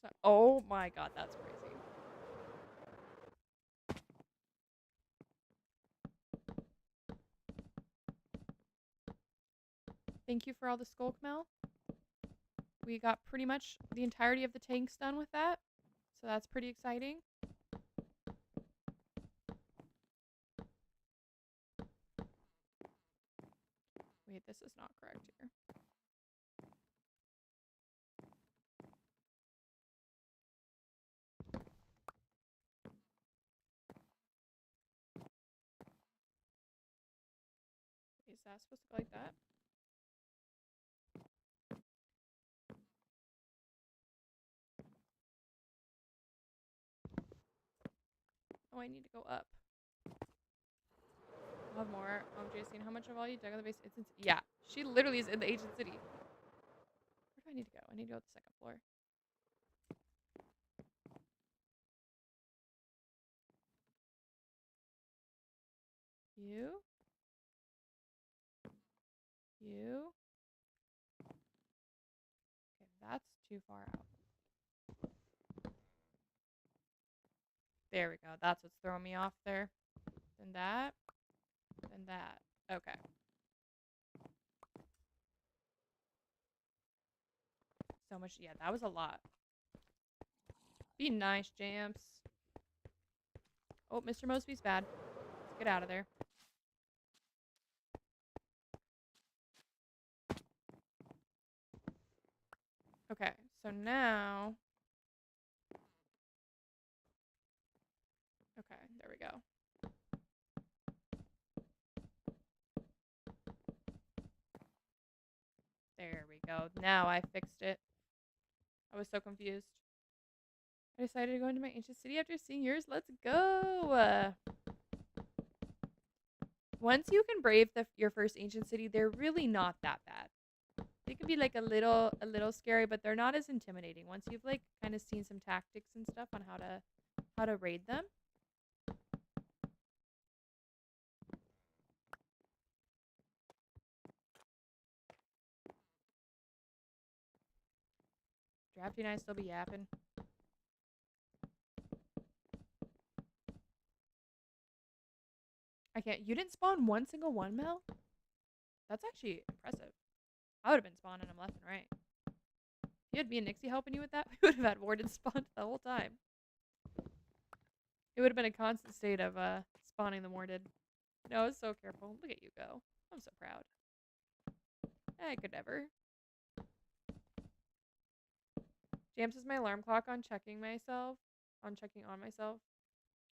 So, oh my god, that's crazy. Thank you for all the skulk mail. We got pretty much the entirety of the tanks done with that. So that's pretty exciting. Wait, this is not correct here. Is that supposed to go like that? Oh, I need to go up. I'll have more. Jason, how much of all you dug on the base? It's yeah, she literally is in the ancient city. Where do I need to go? I need to go to the second floor. You. You. Okay, that's too far out. There we go. That's what's throwing me off there. Then that. Then that. Okay. So much. Yeah, that was a lot. Be nice, Jamps. Oh, Mr. Mosby's bad. Let's get out of there. Okay, so now... Okay, there we go. There we go. Now I fixed it. I was so confused. I decided to go into my ancient city after seeing yours. Let's go! Once you can brave your first ancient city, they're really not that bad. They can be like a little scary, but they're not as intimidating. Once you've like kind of seen some tactics and stuff on how to raid them. Drafty and I still be yapping. I can't. You didn't spawn one single one, Mel? That's actually impressive. I would have been spawning them left and right. If you had me and Nixie helping you with that, we would have had warded spawned the whole time. It would have been a constant state of spawning the warded. No, I was so careful. Look at you go. I'm so proud. I could never. Jams is my alarm clock on checking myself. On checking on myself.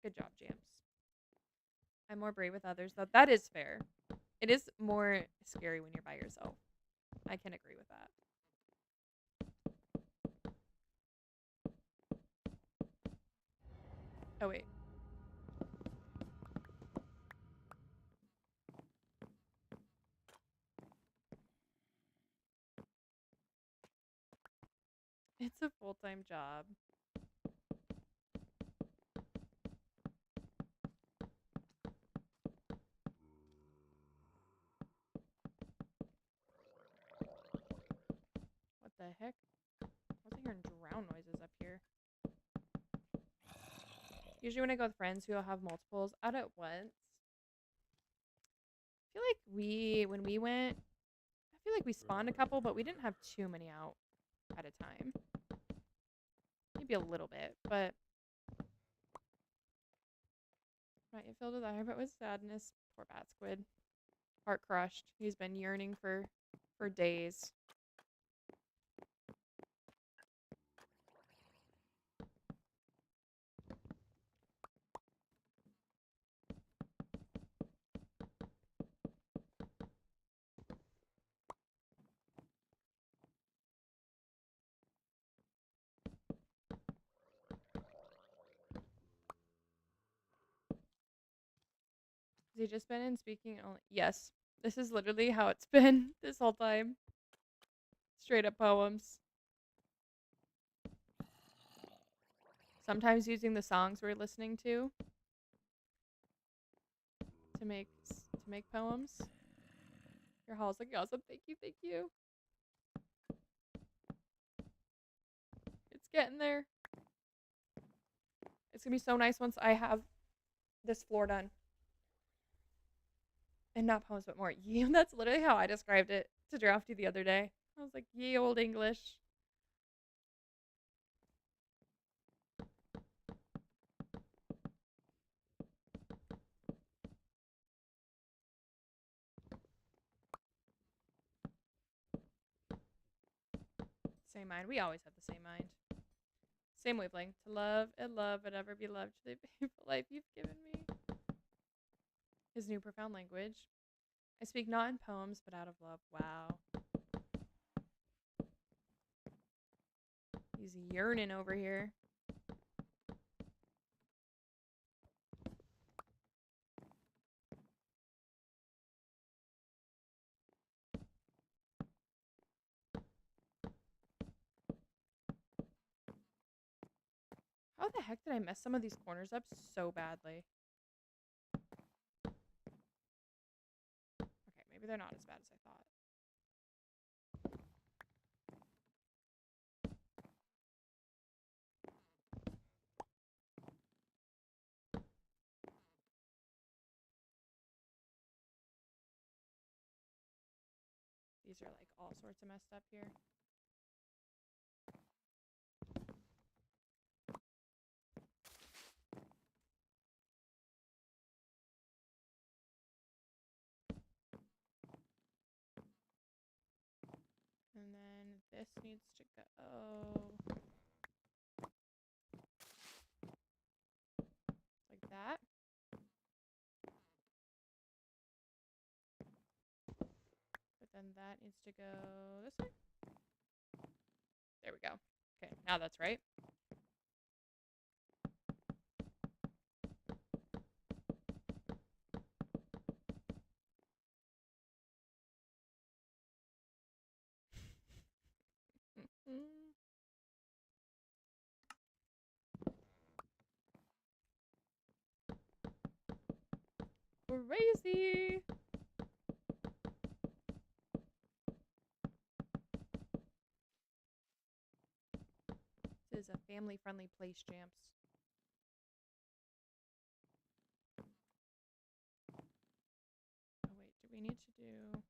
Good job, Jams. I'm more brave with others, though. That is fair. It is more scary when you're by yourself. I can agree with that. Oh, wait. It's a full-time job. What the heck? I wasn't hearing drown noises up here. Usually when I go with friends who will have multiples out at once. I feel like when we went, I feel like we spawned a couple, but we didn't have too many out at a time. Maybe a little bit, but not yet filled with ire, but with sadness. Poor bat squid. Heart crushed. He's been yearning for days. Has he just been in speaking only? Yes. This is literally how it's been this whole time. Straight up poems. Sometimes using the songs we're listening to make poems. Your hall's looking awesome. Thank you, thank you. It's getting there. It's gonna be so nice once I have this floor done. And not poems, but more. Yeah, that's literally how I described it to Drafty the other day. I was like, ye old English. Same mind. We always have the same mind. Same wavelength. To love and ever be loved to the beautiful life you've given me. His new profound language. I speak not in poems, but out of love. Wow. He's yearning over here. How the heck did I mess some of these corners up so badly? Okay, maybe they're not as bad as I thought. These are like all sorts of messed up here. And then this needs to go like that. But then that needs to go this way. There we go. Okay, now that's right. Crazy. This is a family-friendly place, Jamps. Oh wait, do we need to do?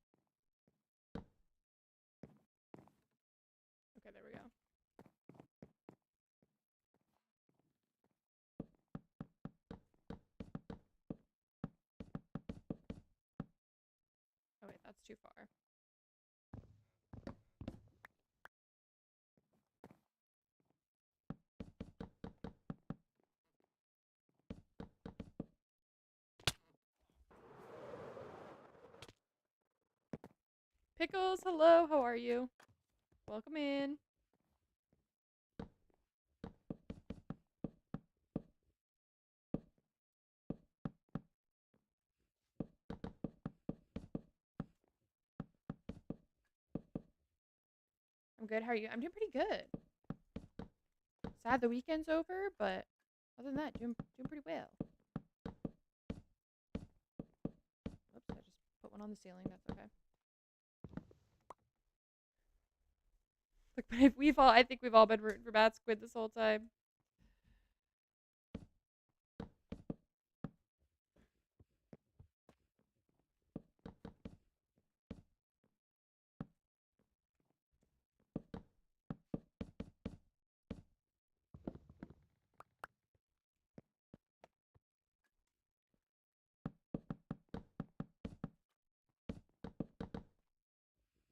too far. Pickles, hello, how are you? Welcome in. I'm good, how are you? I'm doing pretty good. Sad the weekend's over, but other than that, doing pretty well. Oops, I just put one on the ceiling, that's okay. Look, but I think we've all been rooting for Bad Squid this whole time.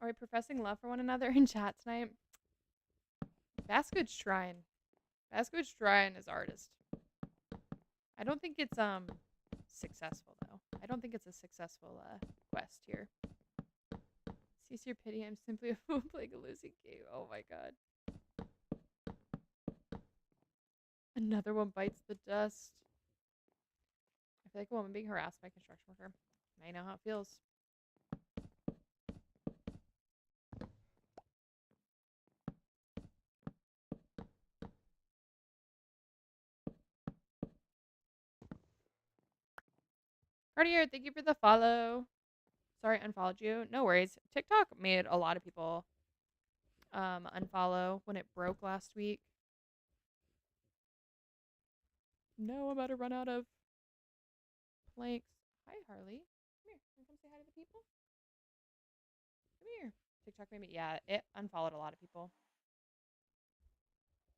Are we professing love for one another in chat tonight? Basquid Shrine. Basquid Shrine is artist. I don't think it's successful though. I don't think it's a successful quest here. Cease your pity. I'm simply a fool playing a losing game. Oh my god. Another one bites the dust. I feel like a woman being harassed by a construction worker. I know how it feels. Cartier, thank you for the follow. Sorry, I unfollowed you. No worries. TikTok made a lot of people unfollow when it broke last week. No, I'm about to run out of planks. Hi, Harley. Come here. Wanna come say hi to the people? Come here. TikTok made me. Yeah, it unfollowed a lot of people.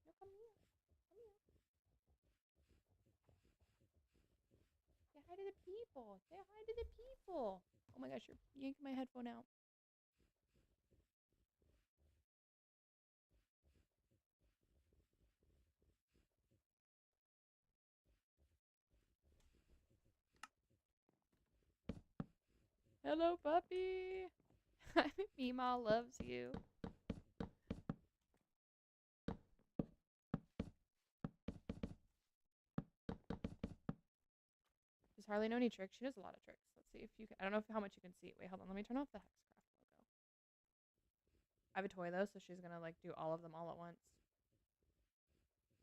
No, come here. Come here. Say hi to the people. Say hi to the people. Oh my gosh, you're yanking my headphone out. Hello, puppy. Mima loves you. Does Harley know any tricks? She knows a lot of tricks. Let's see if you can. I don't know how much you can see. Wait, hold on. Let me turn off the Hexcraft logo. I have a toy though, so she's gonna like do all of them all at once.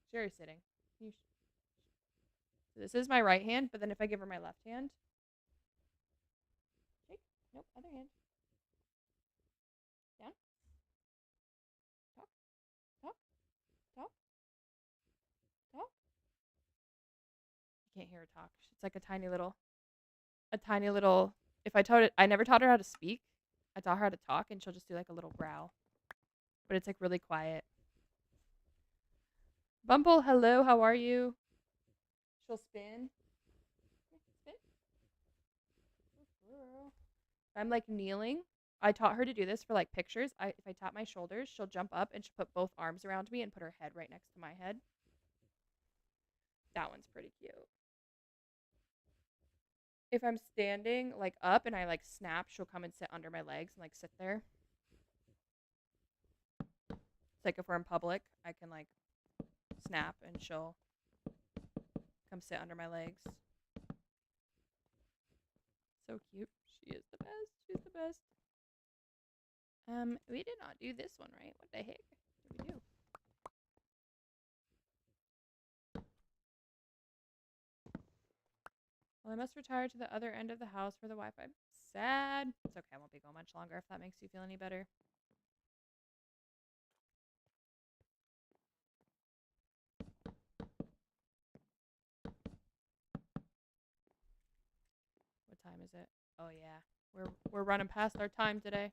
She's already sitting. So this is my right hand, but then if I give her my left hand, shake. Nope, other hand. Down. Talk. Talk. Talk. Talk. You can't hear her talk. It's like a tiny little. If I never taught her how to speak. I taught her how to talk, and she'll just do like a little growl. But it's like really quiet. Bumble, hello, how are you? She'll spin. Spin. I'm like kneeling. I taught her to do this for like pictures. If I tap my shoulders, she'll jump up and she'll put both arms around me and put her head right next to my head. That one's pretty cute. If I'm standing like up and I like snap, she'll come and sit under my legs and like sit there. It's like if we're in public, I can like snap and she'll come sit under my legs. So cute. She is the best. She's the best. We did not do this one right. What the heck did we do? Well, I must retire to the other end of the house for the Wi-Fi. Sad. It's okay. I won't be going much longer if that makes you feel any better. What time is it? Oh yeah, we're running past our time today.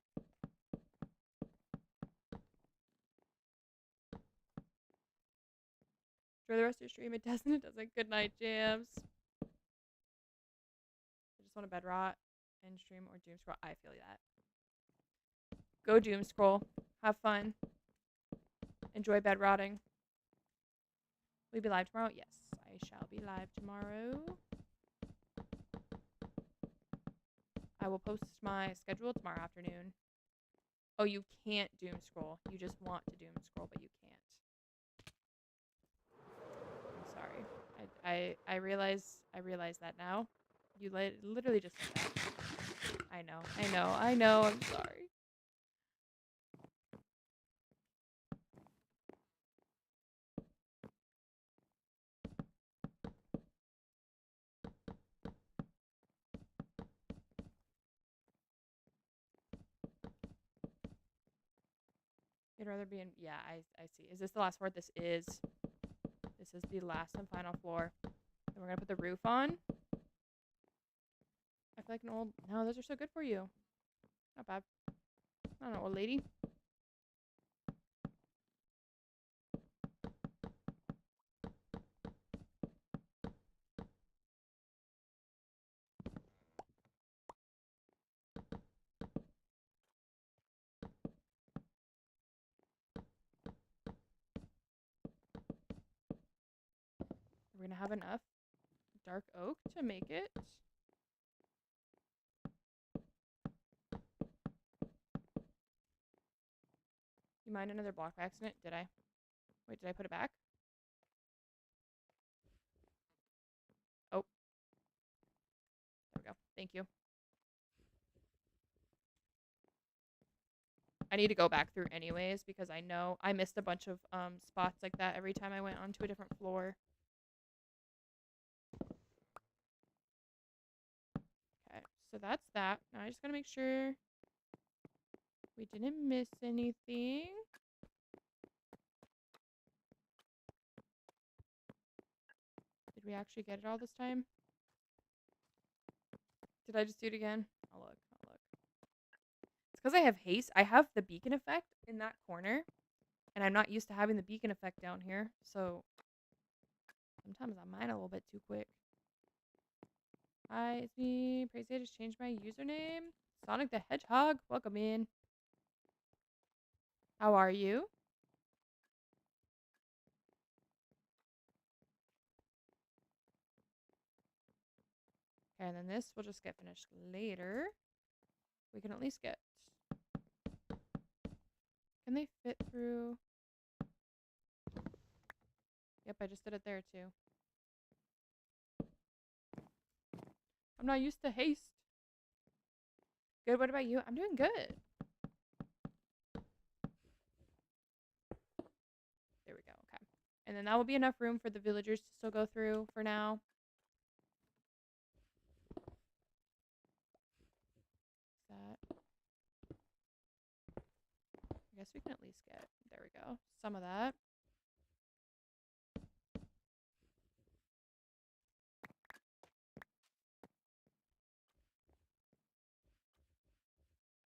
For the rest of your stream, it doesn't. It doesn't. Good night, Jams. I just want a bed rot. end stream or doom scroll. I feel that. Go doom scroll. Have fun. Enjoy bed rotting. Will you be live tomorrow? Yes, I shall be live tomorrow. I will post my schedule tomorrow afternoon. Oh, you can't doom scroll. You just want to doom scroll, but you can't. I'm sorry. I realize that now. You literally just said that. I know. I'm sorry. You'd rather be in. Yeah, I see. Is this the last floor? This is. This is the last and final floor. Then we're gonna put the roof on. I feel like an old. No, those are so good for you. Not bad. I don't know, old lady. We're gonna have enough dark oak to make it. You mined another block by accident? Did I? Wait, did I put it back? Oh. There we go. Thank you. I need to go back through anyways because I know I missed a bunch of spots like that every time I went onto a different floor. Okay, so that's that. Now I just gotta make sure we didn't miss anything. Did we actually get it all this time? Did I just do it again? I'll look. It's because I have haste. I have the beacon effect in that corner, and I'm not used to having the beacon effect down here, so sometimes I mine a little bit too quick. Hi, it's me. Praise I just changed my username. Sonic the Hedgehog, welcome in. How are you? Okay, and then this will just get finished later. We can at least get... Can they fit through? Yep, I just did it there too. I'm not used to haste. Good, what about you? I'm doing good. There we go, okay. And then that will be enough room for the villagers to still go through for now. That. I guess we can at least get, there we go, some of that.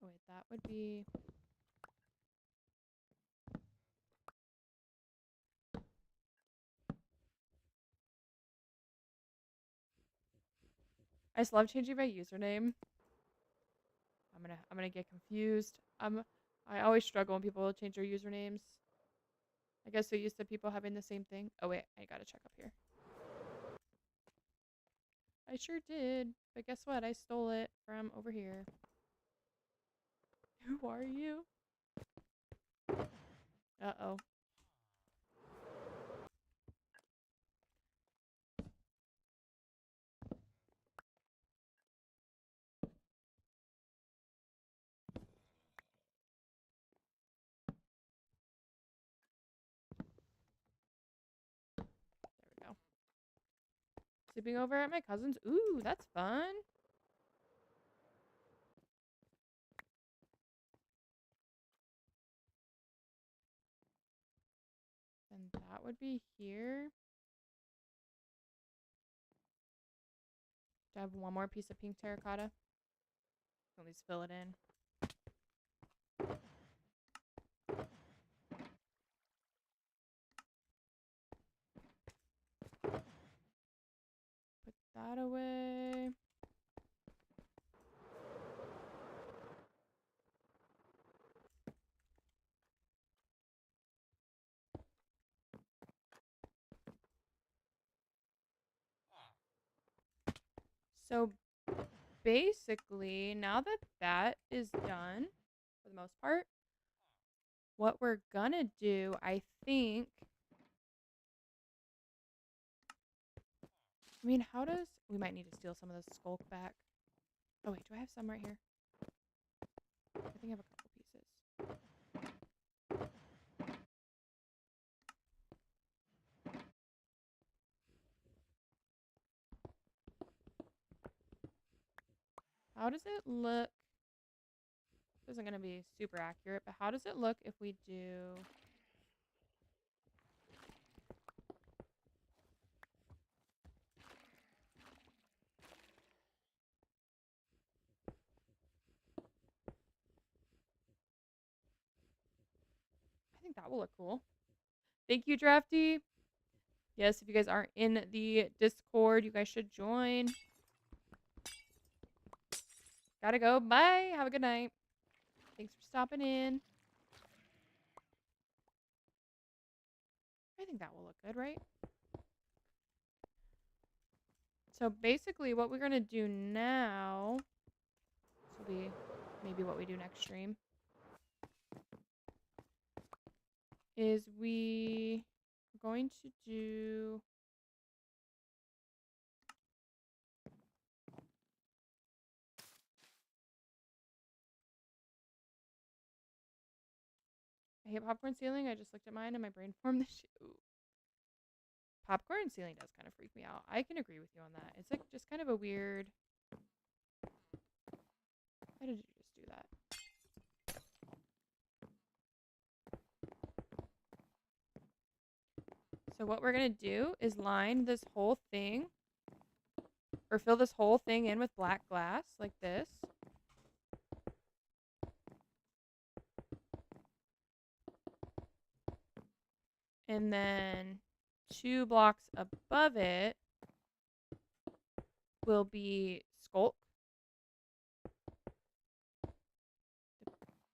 Oh wait, that would be... I just love changing my username. I'm gonna get confused. I always struggle when people change their usernames. I guess they're used to people having the same thing. Oh wait, I gotta check up here. I sure did, but guess what? I stole it from over here. Who are you? Uh-oh. There we go. Sleeping over at my cousin's. Ooh, that's fun. And that would be here. Do I have one more piece of pink terracotta? At least fill it in. Put that away. So basically, now that that is done, for the most part, what we're gonna do, I think... I mean, how does... We might need to steal some of this skulk back. Oh, wait, do I have some right here? I think I have a couple pieces. How does it look? This isn't going to be super accurate, but how does it look if we do... I think that will look cool. Thank you, Drafty. Yes, if you guys aren't in the Discord, you guys should join. Gotta go. Bye. Have a good night. Thanks for stopping in. I think that will look good, right? So basically what we're going to do now, this will be maybe what we do next stream, is we are going to do... I hate popcorn ceiling. I just looked at mine and my brain formed the shoe. Popcorn ceiling does kind of freak me out. I can agree with you on that. It's like just kind of a weird... Why did you just do that? So what we're going to do is line this whole thing, or fill this whole thing in with black glass like this. And then 2 blocks above it will be skulk.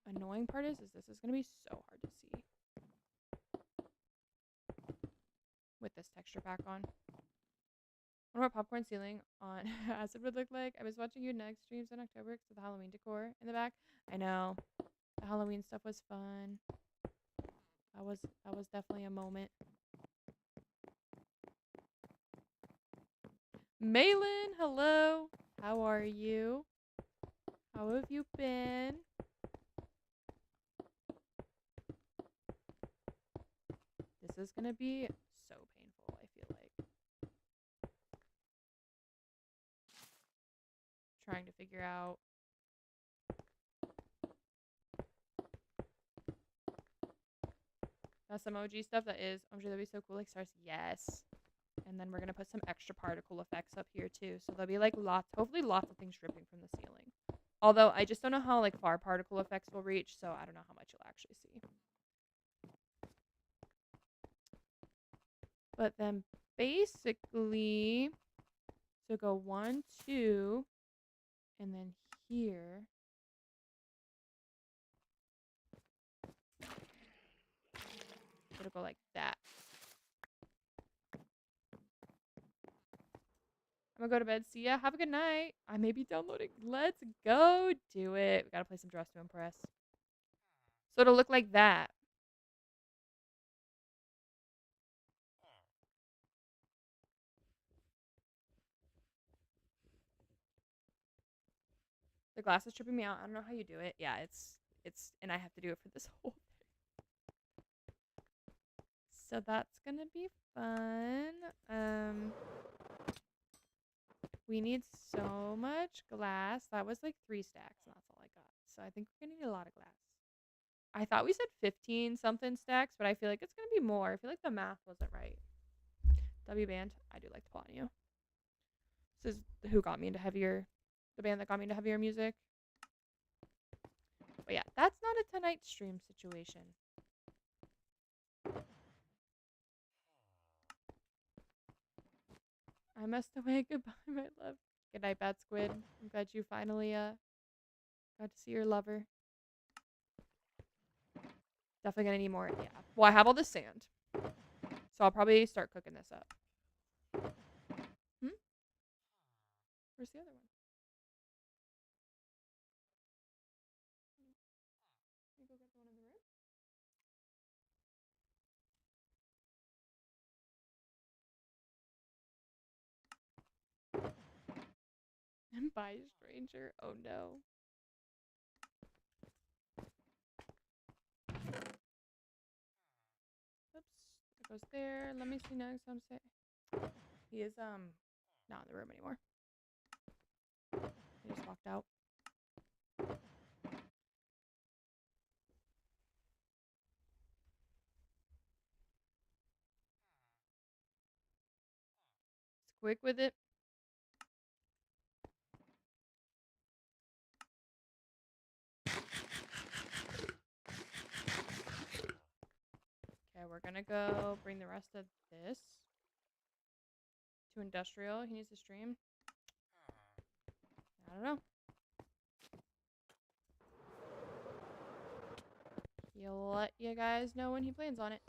The annoying part is this is going to be so hard to see with this texture pack on. I wonder what popcorn ceiling on acid would look like. I was watching your next streams in October because of the Halloween decor in the back. I know. The Halloween stuff was fun. That was definitely a moment. Malin, hello. How are you? How have you been? This is gonna be so painful, I feel like. Trying to figure out that's some OG stuff that is. I'm sure that'd be so cool. Like stars, yes. And then we're gonna put some extra particle effects up here too. So there'll be like hopefully lots of things dripping from the ceiling. Although I just don't know how like far particle effects will reach, so I don't know how much you'll actually see. But then basically, so go 1, 2, and then here. It'll go like that. I'm gonna go to bed. See ya. Have a good night. I may be downloading. Let's go do it. We gotta play some Dress to Impress. So it'll look like that. The glass is tripping me out. I don't know how you do it. Yeah, and I have to do it for this whole thing. So that's gonna be fun. We need so much glass. That was like 3 stacks, and that's all I got. So I think we're gonna need a lot of glass. I thought we said 15 something stacks, but I feel like it's gonna be more. I feel like the math wasn't right. W band, I do like to pull on you. This is who got me into heavier, the band that got me into heavier music. But yeah, that's not a tonight stream situation. I must away. Goodbye, my love. Good night, Bad Squid. I'm glad you finally got to see your lover. Definitely gonna need more. Yeah. Well, I have all this sand, so I'll probably start cooking this up. Where's the other one? Can you go get the one in the room? And by a stranger. Oh no. Oops. It goes there. Let me see next. I'm say he is not in the room anymore. He just walked out. He's quick with it. Okay, we're gonna go bring the rest of this to industrial. He needs to stream. I don't know. He'll let you guys know when he plans on it.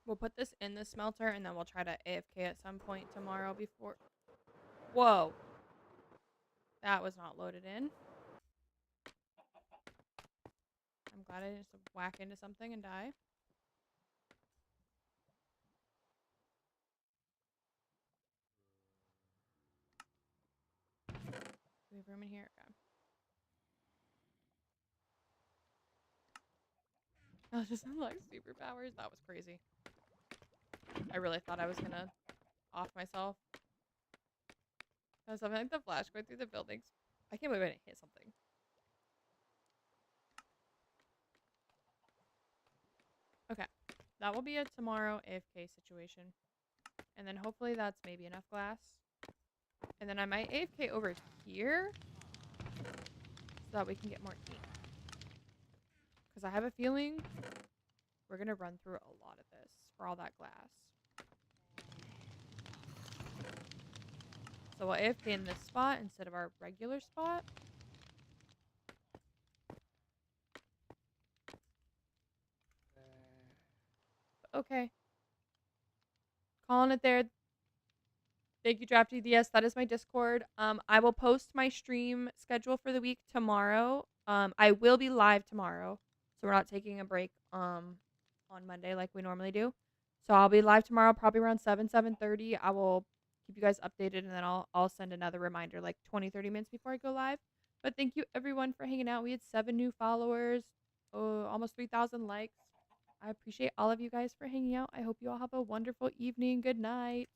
We'll put this in the smelter and then we'll try to AFK at some point tomorrow before. Whoa. That was not loaded in. I'm glad I didn't just whack into something and die. Do we have room in here? Okay. I was just unlock superpowers. That was crazy. I really thought I was gonna off myself. I was having like the flash going through the buildings. I can't believe I didn't hit something. Okay. That will be a tomorrow AFK situation. And then hopefully that's maybe enough glass. And then I might AFK over here so that we can get more heat. Because I have a feeling we're going to run through a lot of this for all that glass. So we'll AFK in this spot instead of our regular spot. Okay. Calling it there. Thank you, Drafty. Yes, that is my Discord. I will post my stream schedule for the week tomorrow. I will be live tomorrow, so we're not taking a break on Monday like we normally do. So I'll be live tomorrow, probably around 7:30. I will keep you guys updated, and then I'll send another reminder like 20-30 minutes before I go live. But thank you everyone for hanging out. We had 7 new followers, almost 3,000 likes. I appreciate all of you guys for hanging out. I hope you all have a wonderful evening. Good night.